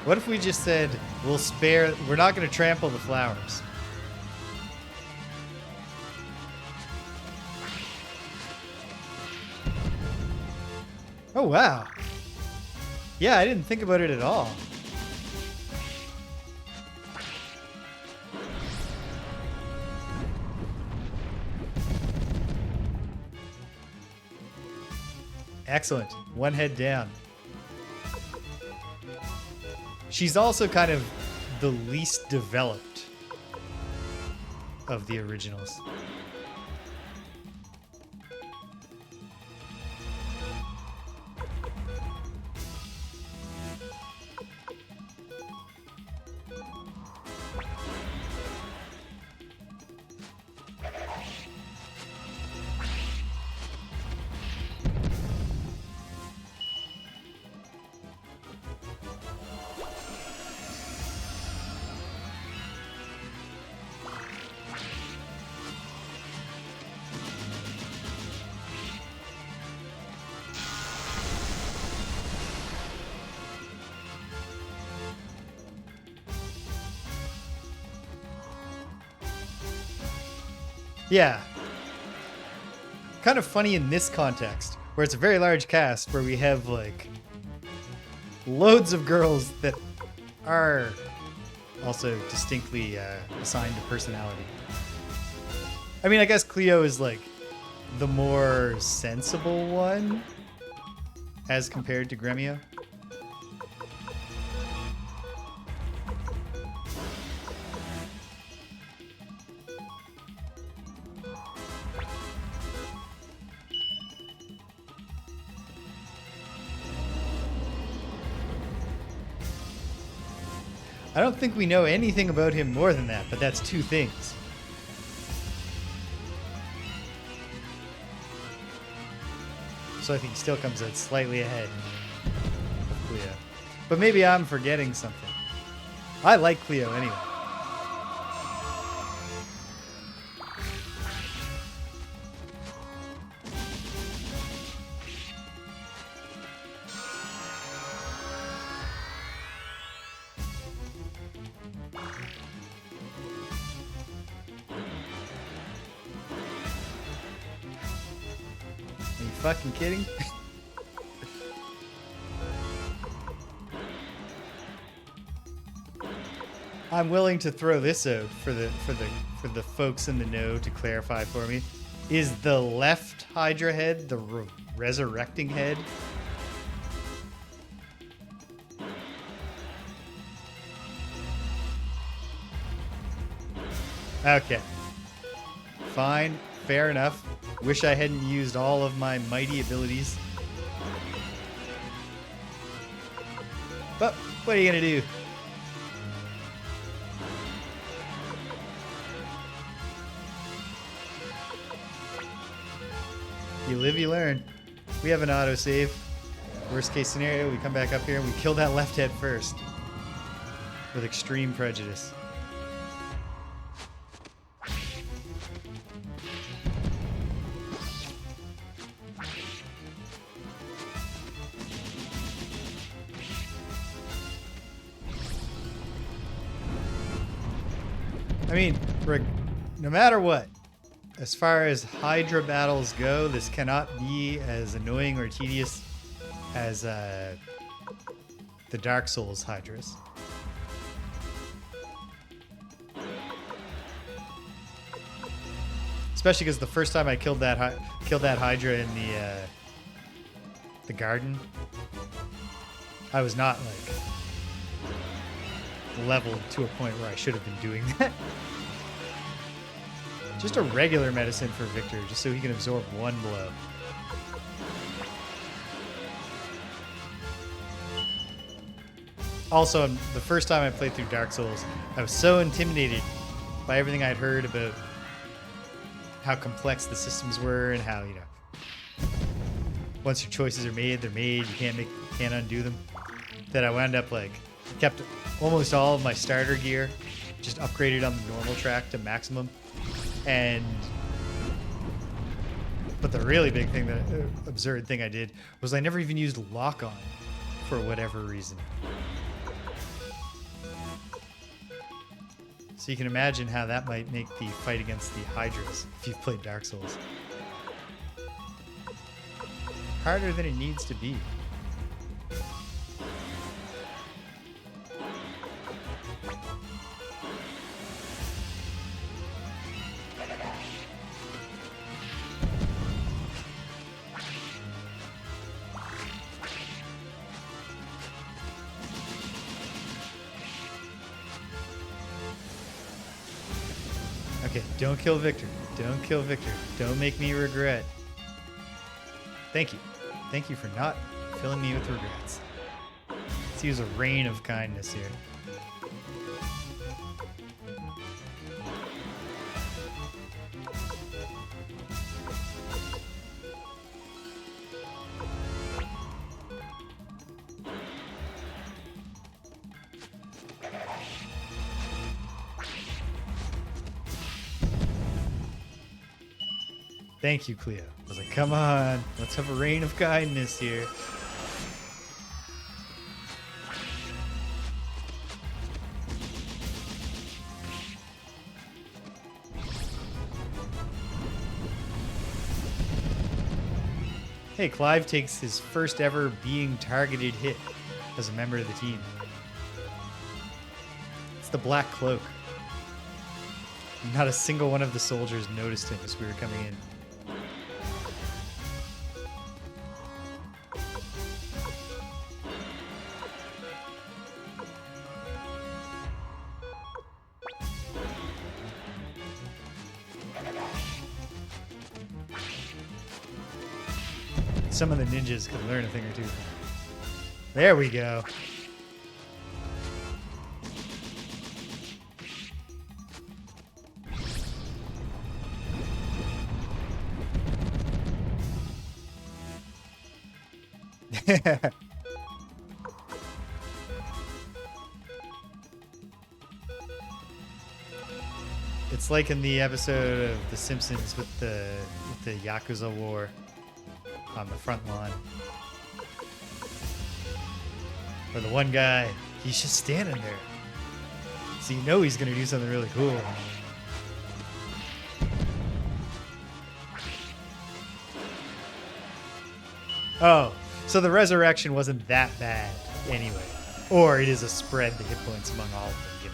What if we just said, we're not going to trample the flowers? Oh, wow. Yeah, I didn't think about it at all. Excellent. 1 head down. She's also kind of the least developed of the originals. Yeah. Kind of funny in this context, where it's a very large cast, where we have, like, loads of girls that are also distinctly assigned a personality. I mean, I guess Cleo is, like, the more sensible one as compared to Gremio. I don't think we know anything about him more than that, but that's 2 things. So I think he still comes out slightly ahead of Cleo. But maybe I'm forgetting something. I like Cleo anyway. Are you fucking kidding? I'm willing to throw this out for the folks in the know to clarify for me. Is the left Hydra head the resurrecting head? Okay. Fine. Fair enough. Wish I hadn't used all of my mighty abilities. But what are you gonna do? You live, you learn. We have an autosave. Worst case scenario, we come back up here and we kill that left head first. With extreme prejudice. I mean, no matter what, as far as Hydra battles go, this cannot be as annoying or tedious as the Dark Souls Hydras. Especially because the first time I killed that Hydra in the garden, I was not like leveled to a point where I should have been doing that. Just a regular medicine for Victor, just so he can absorb one blow. Also, the first time I played through Dark Souls, I was so intimidated by everything I'd heard about how complex the systems were and how, you know, once your choices are made, they're made. You can't undo them. That I wound up like kept almost all of my starter gear, just upgraded on the normal track to maximum. But the really big thing, the absurd thing I did, was I never even used lock-on for whatever reason. So you can imagine how that might make the fight against the Hydras, if you've played Dark Souls, harder than it needs to be. Okay, don't kill Victor. Don't kill Victor. Don't make me regret. Thank you. Thank you for not filling me with regrets. Let's use a rain of kindness here. Thank you, Cleo. I was like, come on, let's have a rain of kindness here. Hey, Clive takes his first ever being targeted hit as a member of the team. It's the Black Cloak. Not a single one of the soldiers noticed him as we were coming in. Some of the ninjas could learn a thing or two. There we go. It's like in the episode of The Simpsons with the Yakuza war on the front lawn. Where the one guy, he's just standing there. So you know he's gonna do something really cool. Oh, so the resurrection wasn't that bad anyway. Or it is a spread the hit points among all of them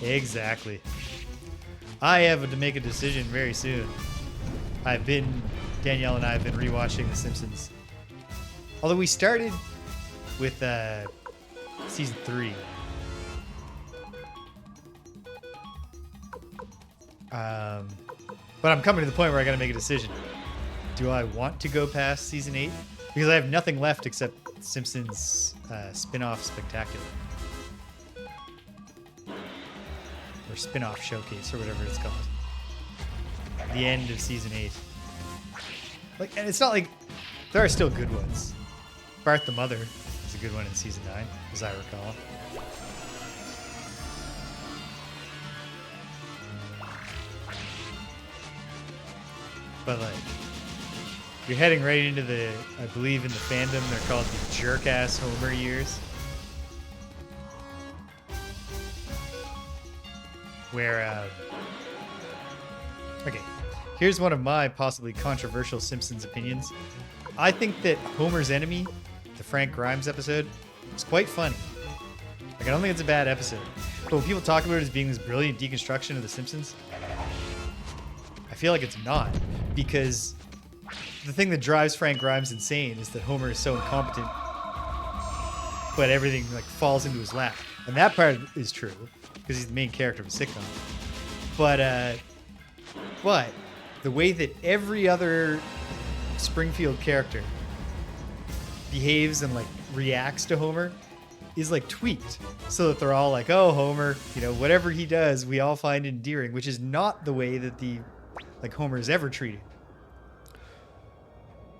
gimmick. Exactly. I have to make a decision very soon. Danielle and I have been rewatching The Simpsons. Although we started with season 3, But I'm coming to the point where I got to make a decision. Do I want to go past season 8? Because I have nothing left except Simpsons spin-off Spectacular. Or spin-off Showcase, or whatever it's called. The end of season 8. Like, and it's not like there are still good ones. Bart the Mother is a good one in season 9, as I recall. But like, you're heading right into the, I believe in the fandom, they're called the jerk-ass Homer years. Where, okay, here's one of my possibly controversial Simpsons opinions. I think that Homer's enemy, the Frank Grimes episode, is quite funny. Like, I don't think it's a bad episode. But when people talk about it as being this brilliant deconstruction of The Simpsons, I feel like it's not. Because the thing that drives Frank Grimes insane is that Homer is so incompetent, but everything like falls into his lap. And that part is true, because he's the main character of a sitcom. But the way that every other Springfield character behaves and like reacts to Homer is like tweaked so that they're all like, oh, Homer, you know, whatever he does, we all find endearing, which is not the way that the like Homer is ever treated.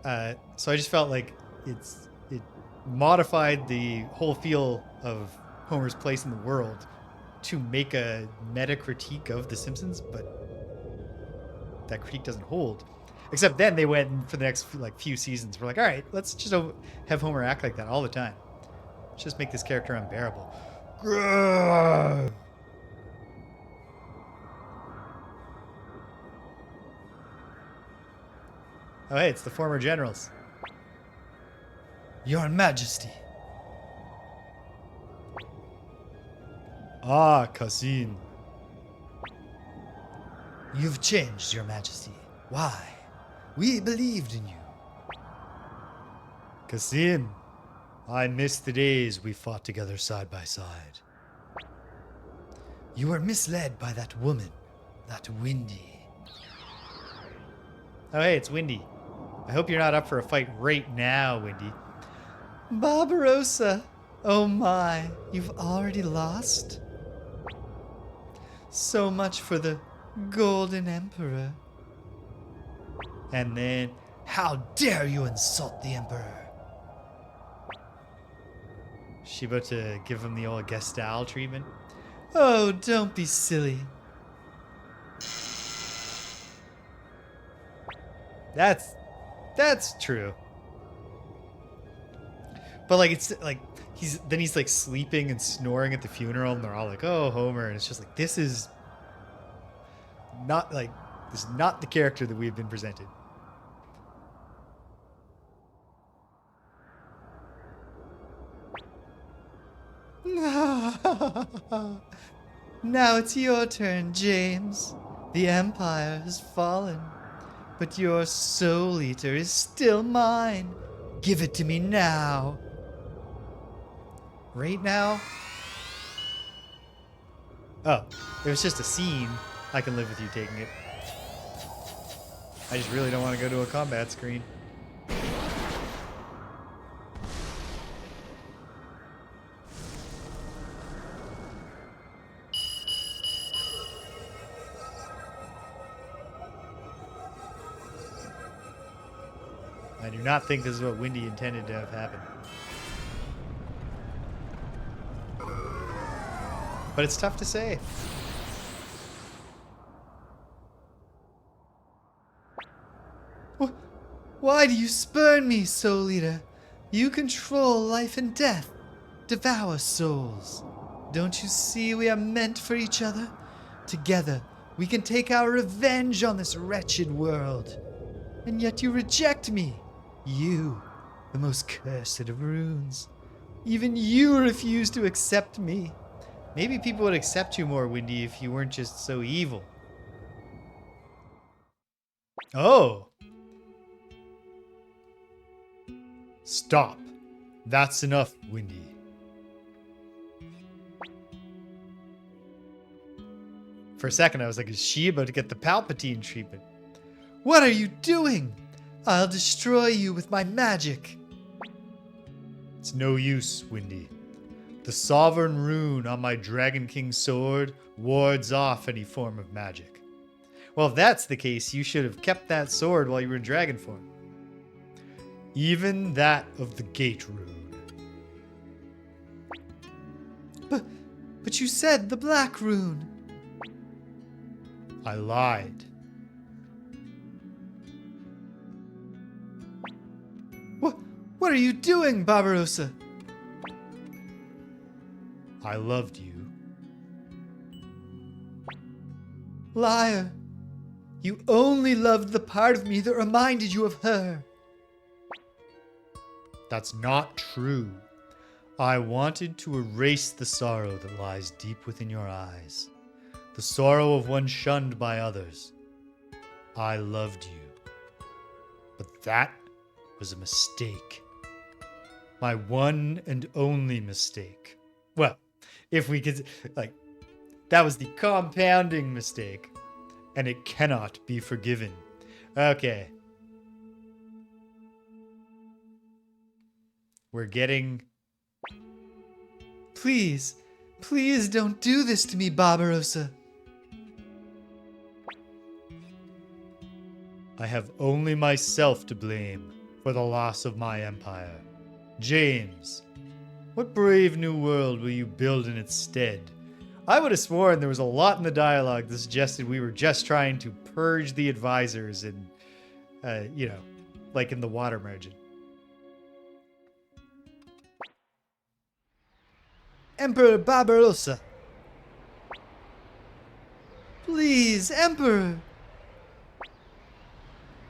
So I just felt like it modified the whole feel of Homer's place in the world to make a meta critique of The Simpsons, but that critique doesn't hold. Except then they went for the next few seasons. We're like, all right, let's just have Homer act like that all the time. Let's just make this character unbearable. Grrr. Oh, hey, it's the former generals. Your Majesty. Ah, Kassim. You've changed, Your Majesty. Why? We believed in you. Kassim, I miss the days we fought together side by side. You were misled by that woman, that Windy. Oh, hey, it's Windy. I hope you're not up for a fight right now, Windy. Barbarossa! Oh my, you've already lost? So much for the Golden Emperor. And then, how dare you insult the Emperor? she about to give him the old Gestalt treatment. Oh, don't be silly. That's true. But like it's like he's like sleeping and snoring at the funeral, and they're all like, "Oh, Homer," and it's just like this is not the character that we've been presented. Now it's your turn, James. The Empire has fallen, but your Soul Eater is still mine. Give it to me now. Right now? Oh, it was just a scene. I can live with you taking it. I just really don't want to go to a combat screen. I do not think this is what Windy intended to have happen. But it's tough to say. Why do you spurn me, Soul Eater? You control life and death, devour souls. Don't you see we are meant for each other? Together, we can take our revenge on this wretched world. And yet you reject me. You, the most cursed of runes. Even you refuse to accept me. Maybe people would accept you more, Windy, if you weren't just so evil. Oh! Stop. That's enough, Windy. For a second, I was like, is she about to get the Palpatine treatment? What are you doing? I'll destroy you with my magic. It's no use, Windy. The sovereign rune on my Dragon King sword wards off any form of magic. Well, if that's the case, you should have kept that sword while you were in dragon form. Even that of the Gate Rune. But you said the Black Rune. I lied. What are you doing, Barbarossa? I loved you. Liar. You only loved the part of me that reminded you of her. That's not true. I wanted to erase the sorrow that lies deep within your eyes. The sorrow of one shunned by others. I loved you. But that was a mistake. My one and only mistake. Well, if we could, that was the compounding mistake. And it cannot be forgiven. Okay. We're getting... Please don't do this to me, Barbarossa. I have only myself to blame for the loss of my empire. James, what brave new world will you build in its stead? I would have sworn there was a lot in the dialogue that suggested we were just trying to purge the advisors and, like in the water margin. Emperor Barbarossa. Please, Emperor.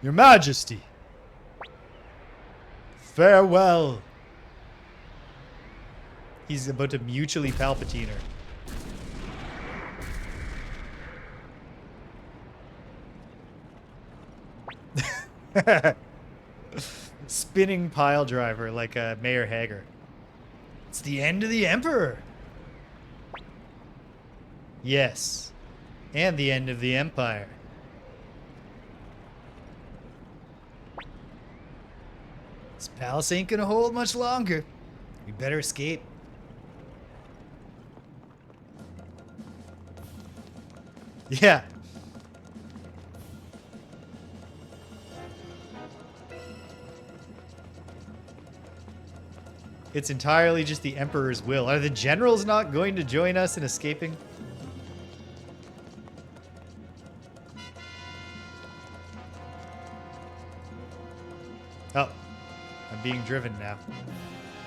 Your Majesty. Farewell. He's about to mutually Palpatine her. Spinning pile driver like Mayor Hager. It's the end of the Emperor. Yes. And the end of the Empire. This palace ain't gonna hold much longer. We better escape. Yeah. It's entirely just the Emperor's will. Are the generals not going to join us in escaping? Oh. I'm being driven now.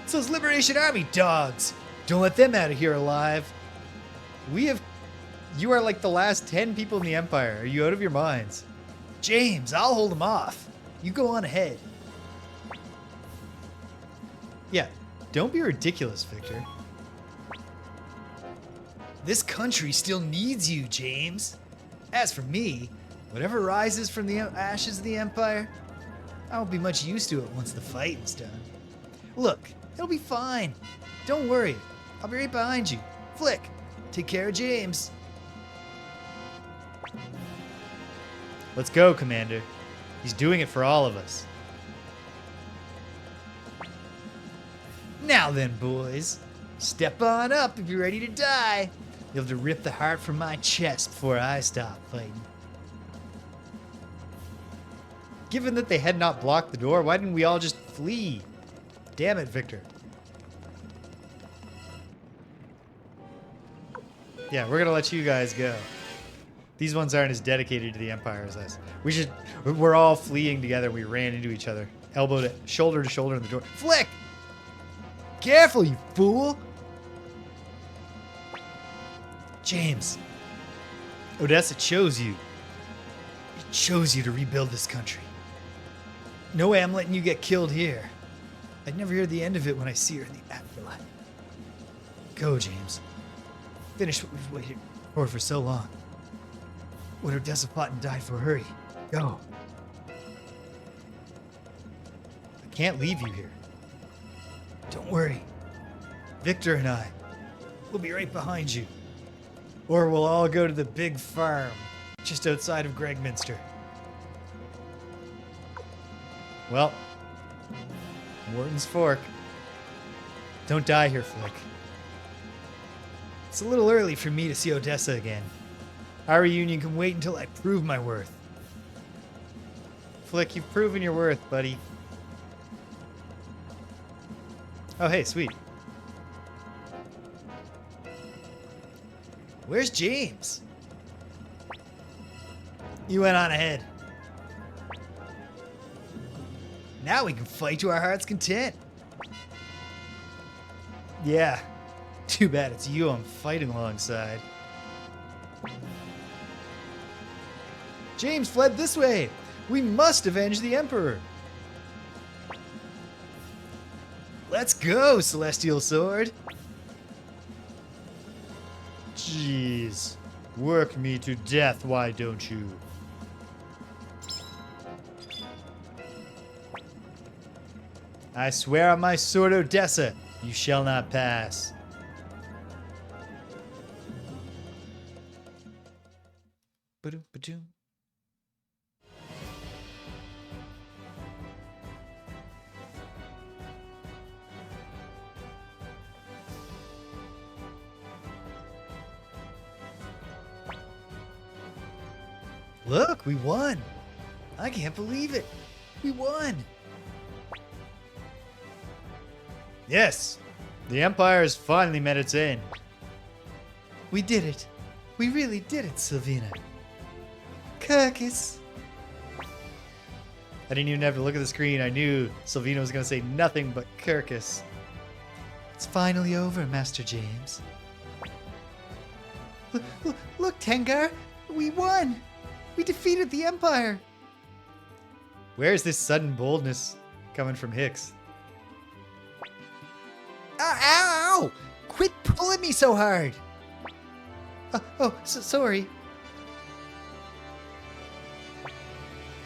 It's those Liberation Army dogs! Don't let them out of here alive. You are like the last 10 people in the Empire. Are you out of your minds? James, I'll hold them off. You go on ahead. Yeah, don't be ridiculous, Victor. This country still needs you, James. As for me, whatever rises from the ashes of the Empire, I won't be much use to it once the fighting's done. Look, it'll be fine. Don't worry. I'll be right behind you. Flick, take care of James. Let's go, Commander. He's doing it for all of us. Now then, boys. Step on up if you're ready to die. You'll have to rip the heart from my chest before I stop fighting. Given that they had not blocked the door, why didn't we all just flee? Damn it, Victor. Yeah, we're gonna let you guys go. These ones aren't as dedicated to the Empire as us. We're all fleeing together. We ran into each other. Elbow to shoulder in the door. Flick! Careful, you fool! James, Odessa chose you. It chose you to rebuild this country. No way I'm letting you get killed here. I'd never hear the end of it when I see her in the afterlife. Go, James. Finish what we've waited for so long. What Odessa fought and died for. Hurry. Go. I can't leave you here. Don't worry. Victor and I, we'll be right behind you. Or we'll all go to the big farm just outside of Gregminster. Well, Morton's Fork. Don't die here, Flick. It's a little early for me to see Odessa again. Our reunion can wait until I prove my worth. Flick, you've proven your worth, buddy. Oh, hey, sweet. Where's James? You went on ahead. Now we can fight to our heart's content. Yeah. Too bad it's you I'm fighting alongside. James fled this way. We must avenge the Emperor. Let's go, Celestial Sword. Jeez. Work me to death, why don't you? I swear on my sword Odessa, you shall not pass. Ba-doom, ba-doom. Look, we won. I can't believe it. We won. Yes, the Empire has finally met its end. We did it. We really did it, Sylvina. Kirkus. I didn't even have to look at the screen. I knew Sylvina was going to say nothing but Kirkus. It's finally over, Master James. Look, Tengar. We won. We defeated the Empire. Where's this sudden boldness coming from Hicks? Ow! Quit pulling me so hard. Sorry.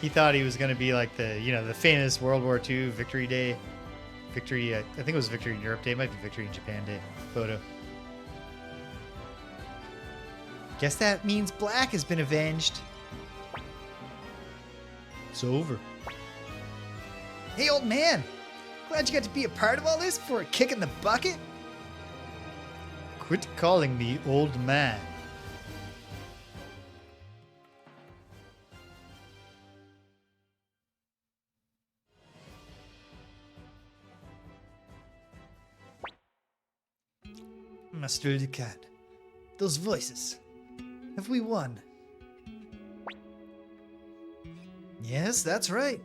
He thought he was going to be like the famous World War II Victory Day. Victory, I think it was Victory in Europe Day. It might be Victory in Japan Day photo. Guess that means Black has been avenged. It's over. Hey, old man. Glad you got to be a part of all this before a kick in the bucket. Quit calling me old man. Master Dukan, those voices. Have we won? Yes, that's right.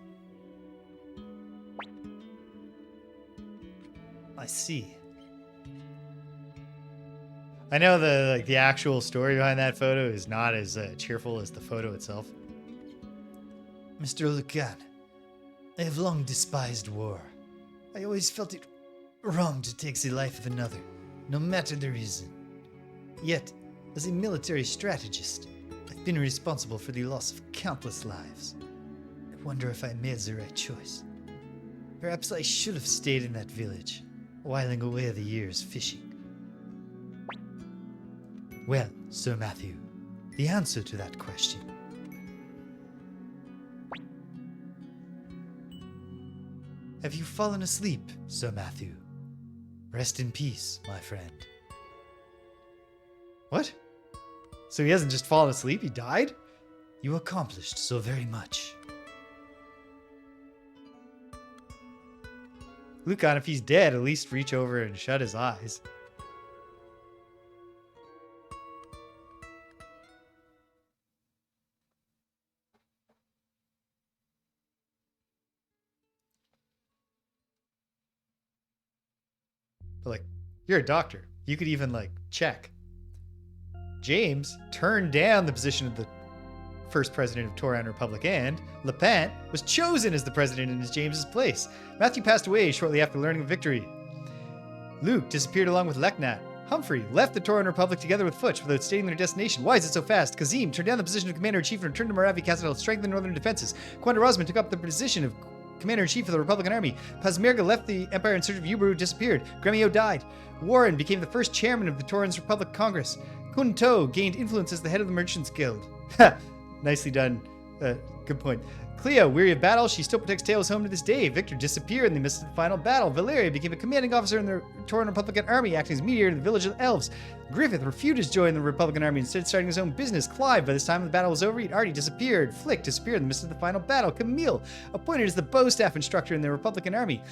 I see. I know the actual story behind that photo is not as cheerful as the photo itself. Mr. Lucan, I have long despised war. I always felt it wrong to take the life of another, no matter the reason. Yet, as a military strategist, I've been responsible for the loss of countless lives. I wonder if I made the right choice. Perhaps I should have stayed in that village, whiling away the years fishing. Well, Sir Matthew, the answer to that question. Have you fallen asleep, Sir Matthew? Rest in peace, my friend. What? So he hasn't just fallen asleep, he died? You accomplished so very much. Lucan, if he's dead, at least reach over and shut his eyes. But like, you're a doctor. You could even check. James turned down the position of the first president of Tauran Republic, and Lepant was chosen as the president in James's place. Matthew passed away shortly after learning of victory. Luke disappeared along with Leknat. Humphrey left the Tauran Republic together with Futch without stating their destination. Why is it so fast? Kazim turned down the position of commander-in-chief and returned to Moravi Castle to strengthen the northern defenses. Quanda Rosman took up the position of commander-in-chief of the Republican Army. Pazmirga left the Empire in search of Yuburu, disappeared. Gremio died. Warren became the first chairman of the Tauran's Republic Congress. Kunto gained influence as the head of the Merchants Guild. Ha! Nicely done. Good point. Cleo, weary of battle, she still protects Tails' home to this day. Victor disappeared in the midst of the final battle. Valeria became a commanding officer in the Tauran Republican Army, acting as mediator in the village of the elves. Griffith refused to join the Republican Army, instead starting his own business. Clive, by this time the battle was over, he'd already disappeared. Flick disappeared in the midst of the final battle. Camille, appointed as the bow staff instructor in the Republican Army.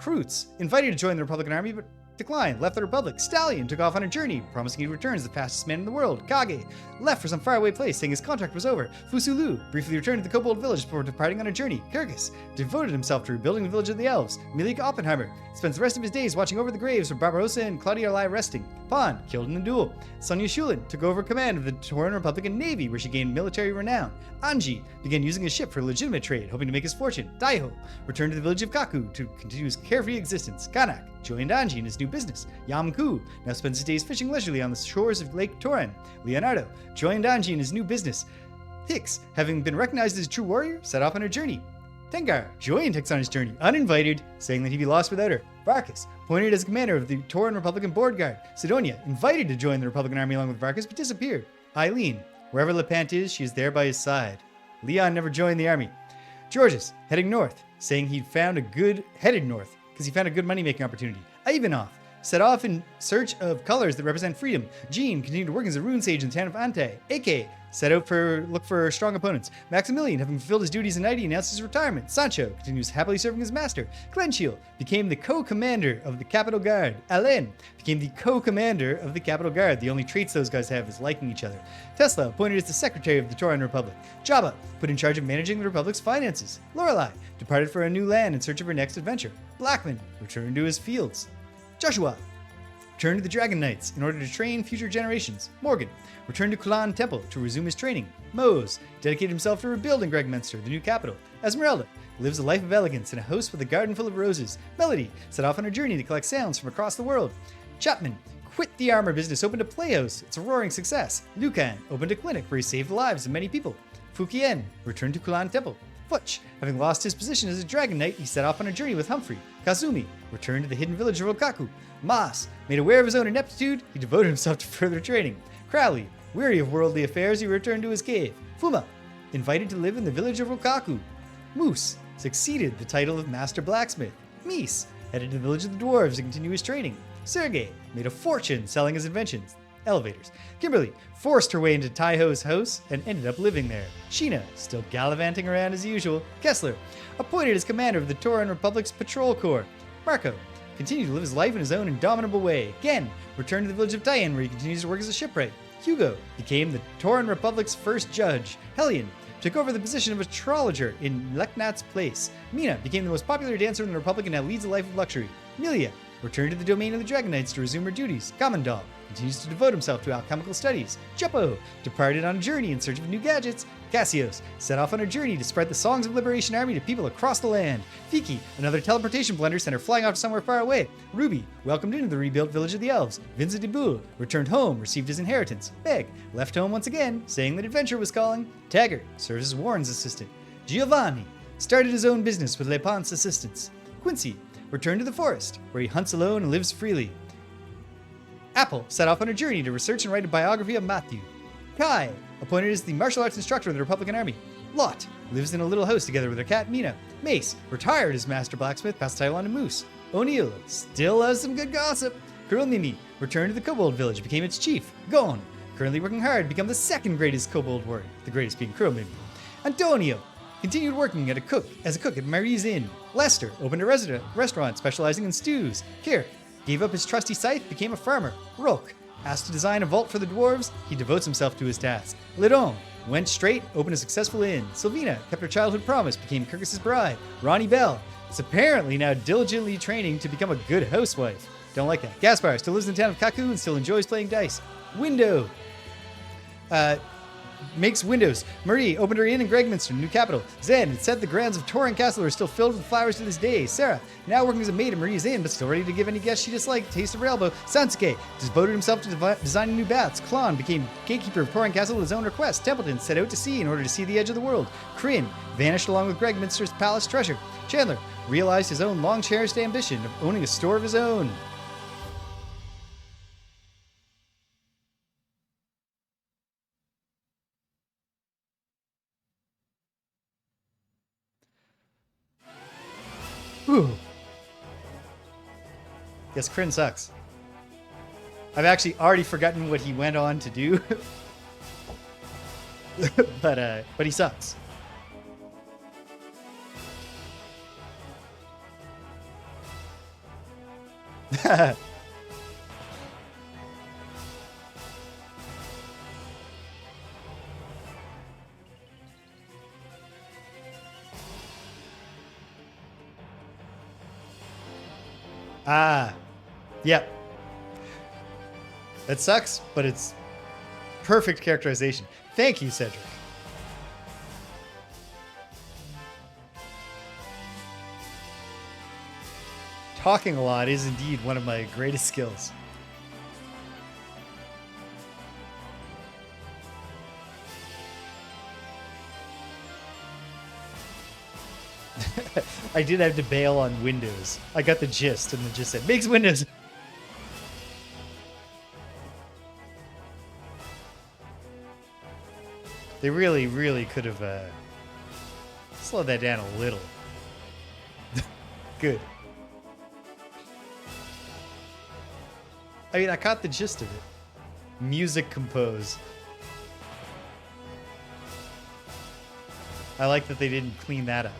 Kreutz, invited to join the Republican Army, but declined, left the Republic. Stallion took off on a journey, promising he'd return as the fastest man in the world. Kage left for some faraway place, saying his contract was over. Fusulu briefly returned to the Kobold village before departing on a journey. Kirkus devoted himself to rebuilding the village of the elves. Milik Oppenheimer spends the rest of his days watching over the graves where Barbarossa and Claudia lie resting. Pan killed in a duel. Sonia Shulin took over command of the Tauran Republican Navy, where she gained military renown. Anji began using a ship for legitimate trade, hoping to make his fortune. Daiho returned to the village of Kaku to continue his carefree existence. Kanak joined Anji in his new business. Yamku now spends his days fishing leisurely on the shores of Lake Toran. Leonardo joined Anji in his new business. Hicks, having been recognized as a true warrior, set off on a journey. Tengar joined Hicks on his journey, uninvited, saying that he'd be lost without her. Varkas, appointed as commander of the Tauran Republican Board Guard. Sidonia, invited to join the Republican Army along with Varkas, but disappeared. Eileen, wherever Lepant is, she is there by his side. Leon never joined the army. Georges, heading north, saying he found a good money-making opportunity. Ivanov set off in search of colors that represent freedom. Jean continued working as a rune sage in the town of Ante. AK set out for look for strong opponents. Maximilian, having fulfilled his duties in Nighty, announced his retirement. Sancho continues happily serving his master. Glenshiel became the co-commander of the Capital Guard. Alain became the co-commander of the Capital Guard. The only traits those guys have is liking each other. Tesla appointed as the secretary of the Tauran Republic. Jabba put in charge of managing the Republic's finances. Lorelei departed for a new land in search of her next adventure. Blackman returned to his fields. Joshua returned to the Dragon Knights in order to train future generations. Morgan returned to Kulan Temple to resume his training. Mose dedicated himself to rebuilding Gregminster, the new capital. Esmeralda lives a life of elegance in a house with a garden full of roses. Melody set off on a journey to collect sounds from across the world. Chapman quit the armor business, opened a playhouse. It's a roaring success. Lucan opened a clinic where he saved the lives of many people. Fukien returned to Kulan Temple. Futch, having lost his position as a Dragon Knight, he set off on a journey with Humphrey. Kazumi returned to the hidden village of Rokaku. Mas, made aware of his own ineptitude, he devoted himself to further training. Crowley, weary of worldly affairs, he returned to his cave. Fuma, invited to live in the village of Rokaku. Moose succeeded the title of Master Blacksmith. Mies headed to the village of the dwarves to continue his training. Sergei made a fortune selling his inventions. Elevators. Kimberly forced her way into Taiho's house and ended up living there. Sheena, still gallivanting around as usual. Kessler, appointed as commander of the Tauran Republic's Patrol Corps. Marco continued to live his life in his own indomitable way. Gen returned to the village of Taiyan, where he continues to work as a shipwright. Hugo became the Tauran Republic's first judge. Hellion took over the position of astrologer in Leknat's place. Mina became the most popular dancer in the Republic and now leads a life of luxury. Milia returned to the domain of the Dragon Knights to resume her duties. Commandal continues to devote himself to alchemical studies. Jeppo departed on a journey in search of new gadgets. Cassios set off on a journey to spread the songs of Liberation Army to people across the land. Fiki, another teleportation blender, sent her flying off somewhere far away. Ruby welcomed into the rebuilt village of the elves. Vincent de Boule returned home, received his inheritance. Meg left home once again, saying that adventure was calling. Taggart serves as Warren's assistant. Giovanni started his own business with Lepant's assistance. Quincy returned to the forest, where he hunts alone and lives freely. Apple set off on a journey to research and write a biography of Matthew. Kai, appointed as the martial arts instructor of the Republican Army. Lot lives in a little house together with her cat Mina. Mace retired as master blacksmith, passed the title on to Moose. O'Neill still has some good gossip. Kurulnimi returned to the Kobold village, became its chief. Gon, currently working hard to become the second greatest Kobold warrior, the greatest being Kurulnimi. Antonio continued working as a cook at Marie's Inn. Lester opened a restaurant specializing in stews. Kirk gave up his trusty scythe, became a farmer. Rolk asked to design a vault for the dwarves. He devotes himself to his task. Lidon went straight, opened a successful inn. Sylvina kept her childhood promise, became Kirkus's bride. Ronnie Bell is apparently now diligently training to become a good housewife. Don't like that. Gaspar still lives in the town of Kaku and still enjoys playing dice. Window makes windows. Marie opened her inn in Gregminster, new capital. Zen had said the grounds of Toran Castle are still filled with flowers to this day. Sarah, now working as a maid at Marie's inn, but still ready to give any guest she disliked a taste of her elbow. Sansuke devoted himself to designing new baths. Klon became gatekeeper of Toran Castle at his own request. Templeton set out to sea in order to see the edge of the world. Kryn vanished along with Gregminster's palace treasure. Chandler realized his own long-cherished ambition of owning a store of his own. Ooh. Yes, Kryn sucks. I've actually already forgotten what he went on to do. but he sucks. Ah, yep. That sucks, but it's perfect characterization. Thank you, Cedric. Talking a lot is indeed one of my greatest skills. I did have to bail on Windows. I got the gist, and it just said, makes Windows. They really, really could have slowed that down a little. Good. I mean, I caught the gist of it. Music compose. I like that they didn't clean that up.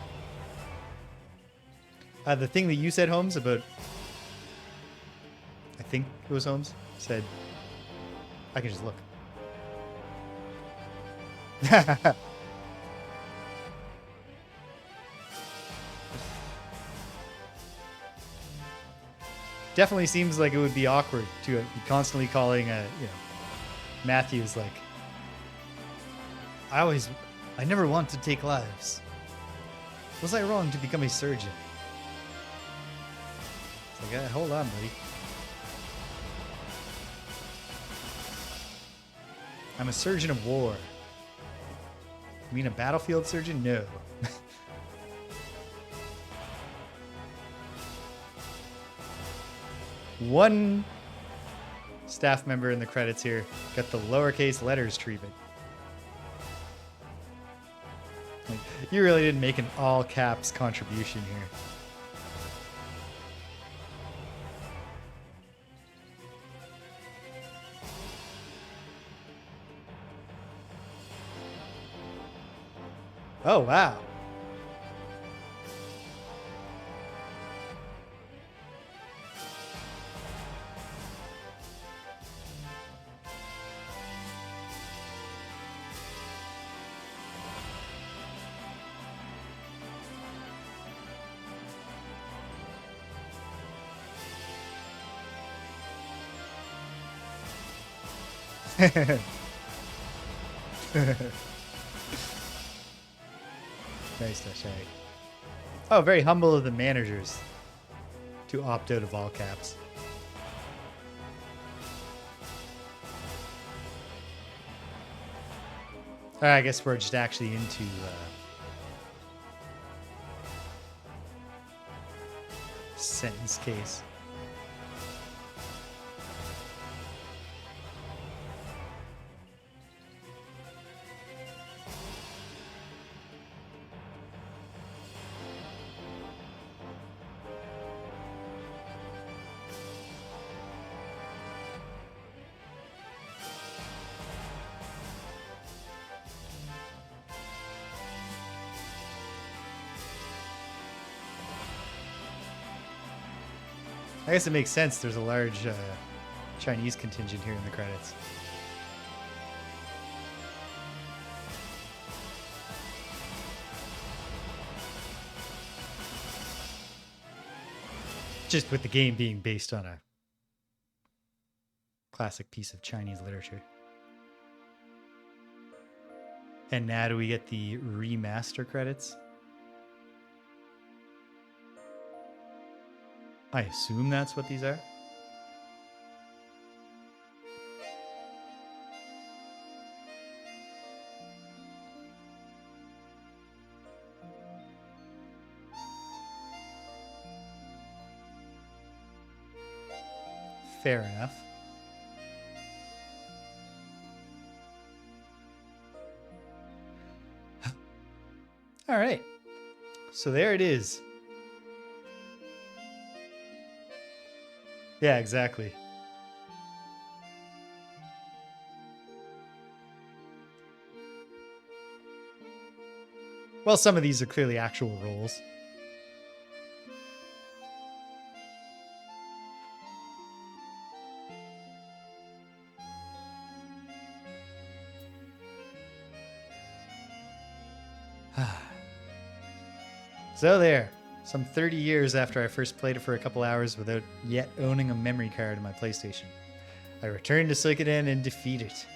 The thing that you said, Holmes, about... I think it was Holmes, said... I can just look. Definitely seems like it would be awkward to be constantly calling, Matthews like, I never want to take lives. Was I wrong to become a surgeon? It's like, hold on, buddy. I'm a surgeon of war. You mean a battlefield surgeon? No. One staff member in the credits here got the lowercase letters treatment. Like, you really didn't make an all caps contribution here. Oh, wow. Nice, Shag. Oh, very humble of the managers to opt out of all caps. I guess we're just actually into sentence case. I guess it makes sense. There's a large Chinese contingent here in the credits. Just with the game being based on a classic piece of Chinese literature. And now do we get the remaster credits? I assume that's what these are. Fair enough. All right. So there it is. Yeah, exactly. Well, some of these are clearly actual roles. So there, some 30 years after I first played it for a couple hours without yet owning a memory card in my PlayStation, I returned to Suikoden and defeat it.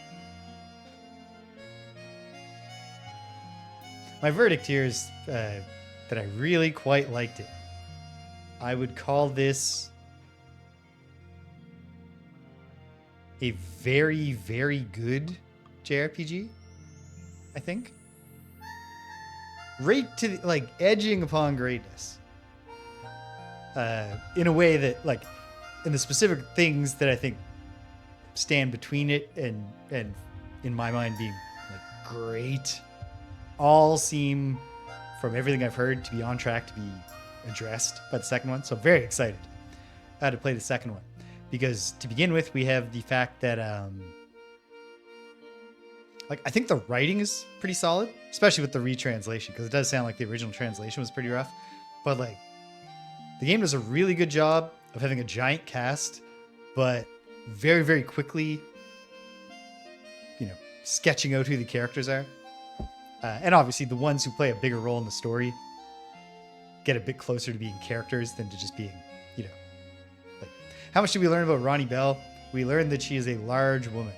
My verdict here is that I really quite liked it. I would call this a very, very good JRPG, I think. Right to like edging upon greatness. In a way that like in the specific things that I think stand between it and in my mind being like great all seem from everything I've heard to be on track to be addressed by the second one. So I'm very excited to play the second one because to begin with we have the fact that like I think the writing is pretty solid, especially with the retranslation because it does sound like the original translation was pretty rough, but like the game does a really good job of having a giant cast, but very, very quickly, sketching out who the characters are. And obviously, the ones who play a bigger role in the story get a bit closer to being characters than to just being, like. How much did we learn about Ronnie Bell? We learned that she is a large woman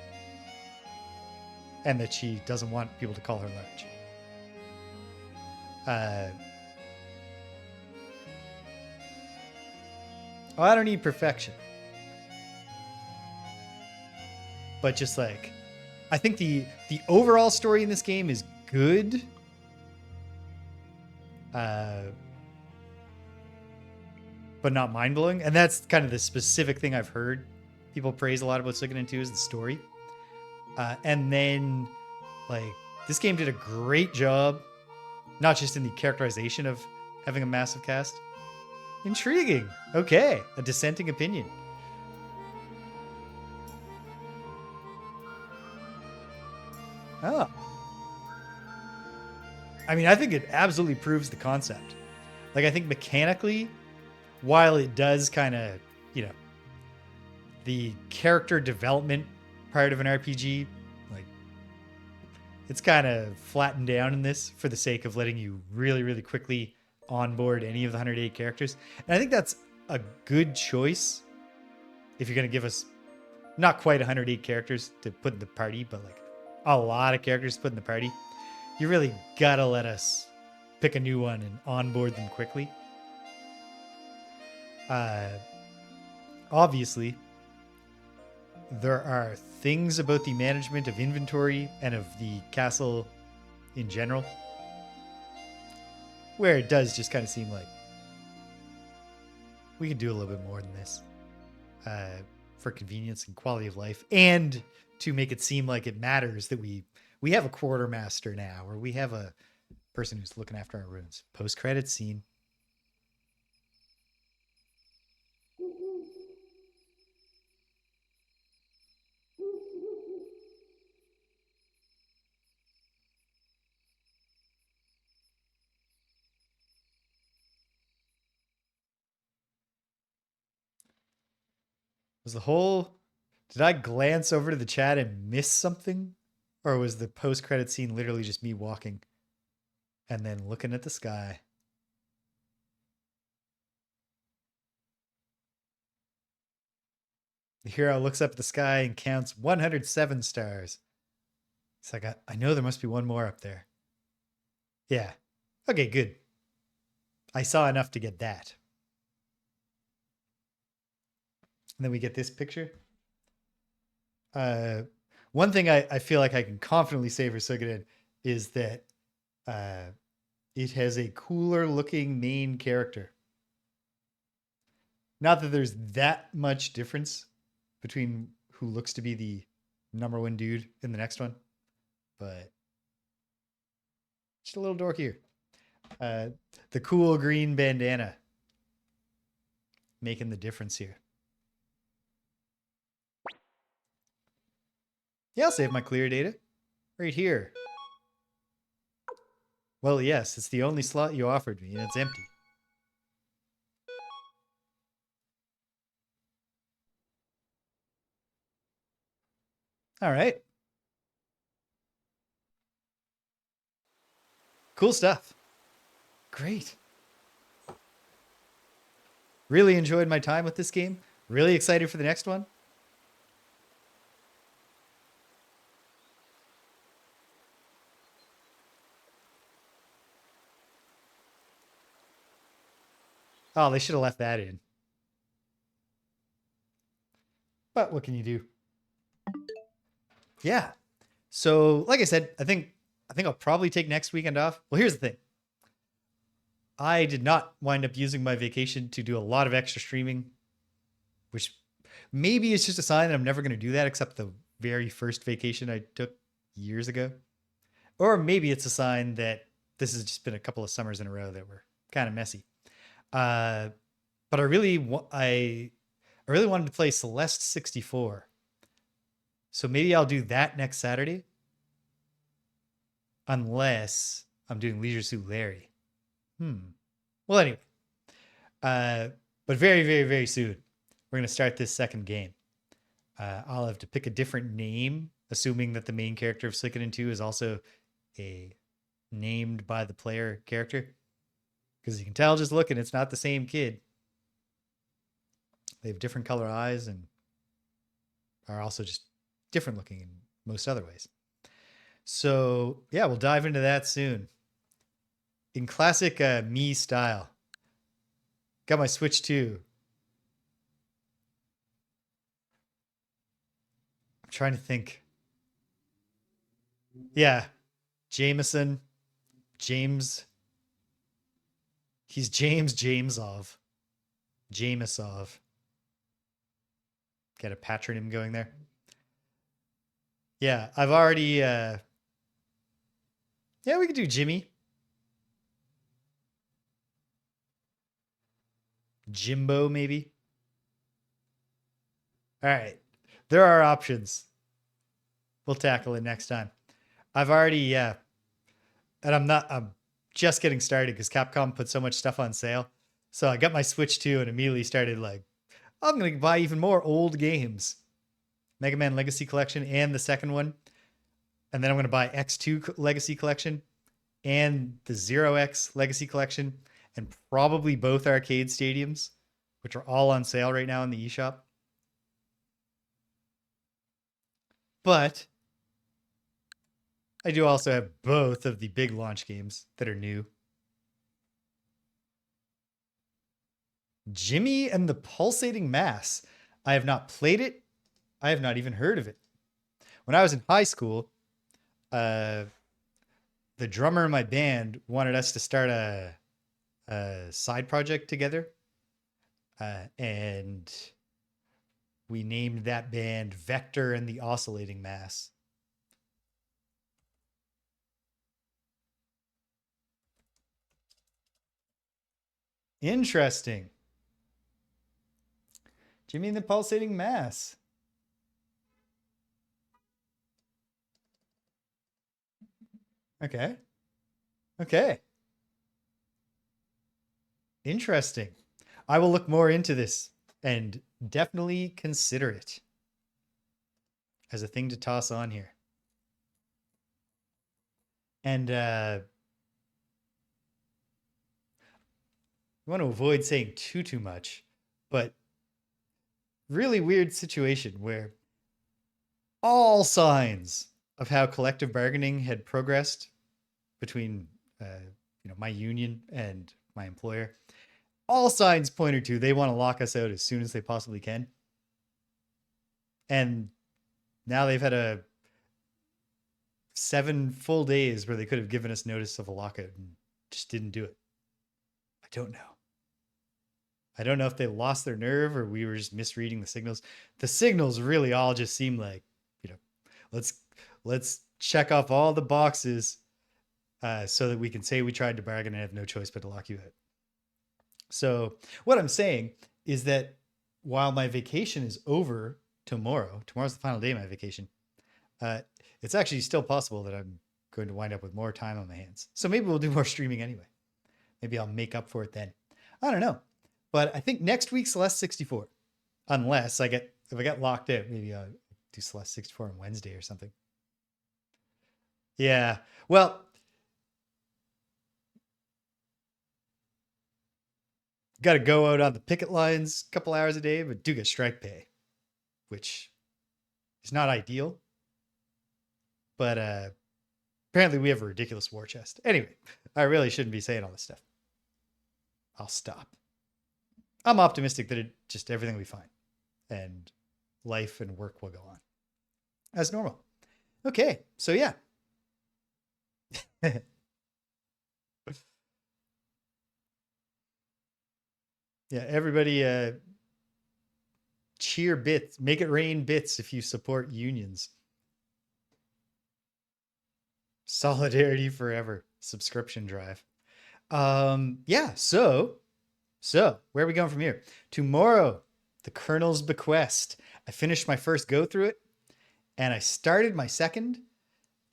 and that she doesn't want people to call her large. I don't need perfection. But just like, I think the overall story in this game is good. But not mind-blowing. And that's kind of the specific thing I've heard people praise a lot about Suikoden 2 is the story. And then, like, this game did a great job, not just in the characterization of having a massive cast. Intriguing. Okay, a dissenting opinion. Oh. I mean, I think it absolutely proves the concept. Like, I think mechanically, while it does kind of, the character development part of an RPG, like, it's kind of flattened down in this for the sake of letting you really, really quickly onboard any of the 108 characters. And I think that's a good choice if you're going to give us not quite 108 characters to put in the party, but like a lot of characters to put in the party. You really gotta let us pick a new one and onboard them quickly. Obviously, there are things about the management of inventory and of the castle in general where it does just kind of seem like we can do a little bit more than this for convenience and quality of life, and to make it seem like it matters that we have a quartermaster now, or we have a person who's looking after our runes. Post-credit scene. Was the whole... Did I glance over to the chat and miss something? Or was the post-credit scene literally just me walking and then looking at the sky? The hero looks up at the sky and counts 107 stars. It's like, I know there must be one more up there. Yeah. Okay, good. I saw enough to get that. And then we get this picture. One thing I feel like I can confidently say for Suikoden is that it has a cooler looking main character. Not that there's that much difference between who looks to be the number one dude in the next one, but just a little dorkier. The cool green bandana making the difference here. Yeah, I'll save my clear data. Right here. Well, yes, it's the only slot you offered me, and it's empty. All right. Cool stuff. Great. Really enjoyed my time with this game. Really excited for the next one. Oh, they should have left that in. But what can you do? Yeah. So, like I said, I think I'll probably take next weekend off. Well, here's the thing. I did not wind up using my vacation to do a lot of extra streaming, which maybe it's just a sign that I'm never going to do that except the very first vacation I took years ago. Or maybe it's a sign that this has just been a couple of summers in a row that were kind of messy. But I really wanted to play Celeste 64. So maybe I'll do that next Saturday. Unless I'm doing Leisure Suit Larry. Well, anyway. But very, very, very soon, we're going to start this second game. I'll have to pick a different name, assuming that the main character of Suikoden II is also a named by the player character. Because you can tell just looking, it's not the same kid. They have different color eyes and are also just different looking in most other ways. So, yeah, we'll dive into that soon. In classic me style. Got my Switch 2. I'm trying to think. Yeah, Jameson, James. He's James Jamesov. Jamesov. Get a patronym going there. Yeah, I've already. Yeah, we could do Jimmy. Jimbo, maybe. All right. There are options. We'll tackle it next time. I've already, yeah. And I'm just getting started because Capcom put so much stuff on sale. So I got my Switch 2 and immediately started like, I'm going to buy even more old games. Mega Man Legacy Collection and the second one. And then I'm going to buy X2 Legacy Collection and the Zero X Legacy Collection and probably both arcade stadiums, which are all on sale right now in the eShop. But I do also have both of the big launch games that are new. Jimmy and the Pulsating Mass. I have not played it. I have not even heard of it. When I was in high school, the drummer in my band wanted us to start a side project together. And we named that band Vector and the Oscillating Mass. Interesting. Jimmy and the Pulsating Mass. Okay. Okay. Interesting. I will look more into this and definitely consider it as a thing to toss on here. And I want to avoid saying too much, but really weird situation where all signs of how collective bargaining had progressed between my union and my employer, all signs pointed to they want to lock us out as soon as they possibly can. And now they've had 7 full days where they could have given us notice of a lockout and just didn't do it. I don't know. I don't know if they lost their nerve or we were just misreading the signals. The signals really all just seem like, let's check off all the boxes so that we can say we tried to bargain and have no choice but to lock you out. So what I'm saying is that while my vacation is over tomorrow's the final day of my vacation, It's actually still possible that I'm going to wind up with more time on my hands. So maybe we'll do more streaming anyway. Maybe I'll make up for it then. I don't know. But I think next week's Celeste 64. Unless if I get locked out, maybe I'll do Celeste 64 on Wednesday or something. Yeah. Well, got to go out on the picket lines a couple hours a day, but do get strike pay, which is not ideal. But apparently we have a ridiculous war chest. Anyway, I really shouldn't be saying all this stuff. I'll stop. I'm optimistic that everything will be fine. And life and work will go on as normal. Okay, so yeah. Yeah, everybody cheer bits. Make it rain bits if you support unions. Solidarity forever. Subscription drive. Yeah, so where are we going from here? Tomorrow, the Colonel's Bequest. I finished my first go through it, and I started my second,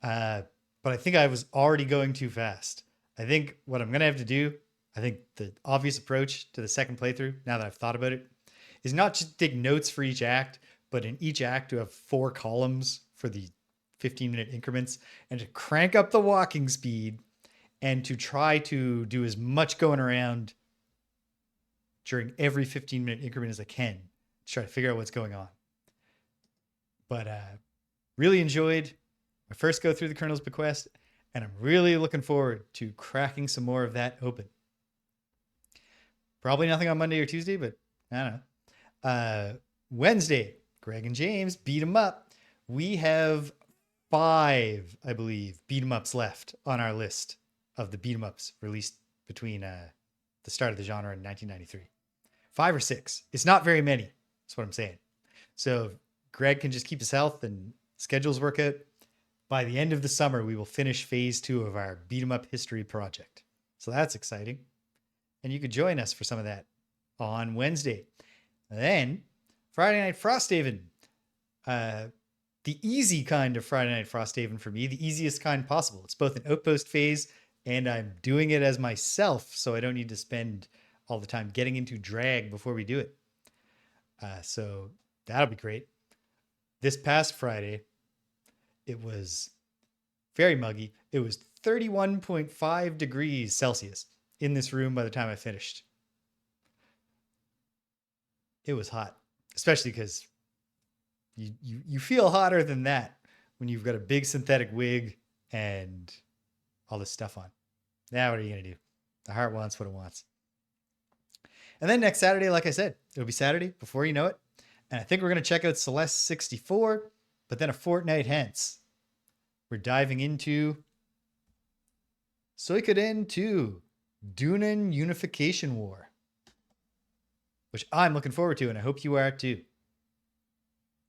but I think I was already going too fast. I think what I'm going to have to do, I think the obvious approach to the second playthrough, now that I've thought about it, is not just take notes for each act, but in each act to have 4 columns for the 15-minute increments, and to crank up the walking speed, and to try to do as much going around during every 15-minute increment as I can to try to figure out what's going on. But really enjoyed my first go through the Colonel's Bequest, and I'm really looking forward to cracking some more of that open. Probably nothing on Monday or Tuesday, but I don't know. Wednesday, Greg and James beat 'em up. We have 5, I believe, beat 'em ups left on our list of the beat 'em ups released between the start of the genre in 1993. 5 or 6. It's not very many. That's what I'm saying. So Greg can just keep his health and schedules work out. By the end of the summer, we will finish phase 2 of our beat 'em up history project. So that's exciting. And you could join us for some of that on Wednesday. And then Friday Night Frosthaven. The easy kind of Friday Night Frosthaven for me, the easiest kind possible. It's both an outpost phase, and I'm doing it as myself, so I don't need to spend all the time getting into drag before we do it. So that'll be great. This past Friday, it was very muggy. It was 31.5 degrees Celsius in this room by the time I finished. It was hot, especially because you feel hotter than that when you've got a big synthetic wig and all this stuff on. Now, what are you going to do? The heart wants what it wants. And then next Saturday, like I said, it'll be Saturday before you know it. And I think we're going to check out Celeste 64, but then a fortnight hence, we're diving into Suikoden II, Dunan Unification War, which I'm looking forward to, and I hope you are too.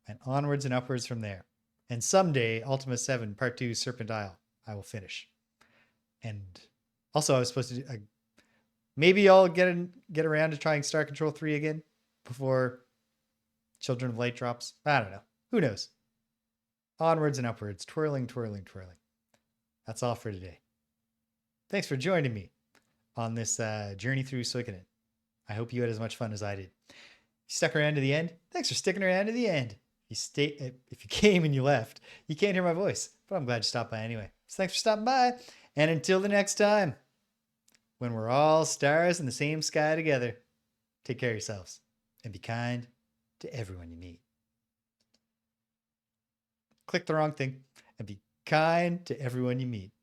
And onwards and upwards from there. And someday, Ultima 7 Part 2 Serpent Isle, I will finish. And also, I was supposed to do, maybe I'll get around to trying Star Control 3 again before Children of Light drops. I don't know. Who knows? Onwards and upwards, twirling, twirling, twirling. That's all for today. Thanks for joining me on this journey through Suikoden. I hope you had as much fun as I did. If you stuck around to the end, thanks for sticking around to the end. If you came and you left, you can't hear my voice, but I'm glad you stopped by anyway. So thanks for stopping by. And until the next time, when we're all stars in the same sky together, take care of yourselves and be kind to everyone you meet. Click the wrong thing and be kind to everyone you meet.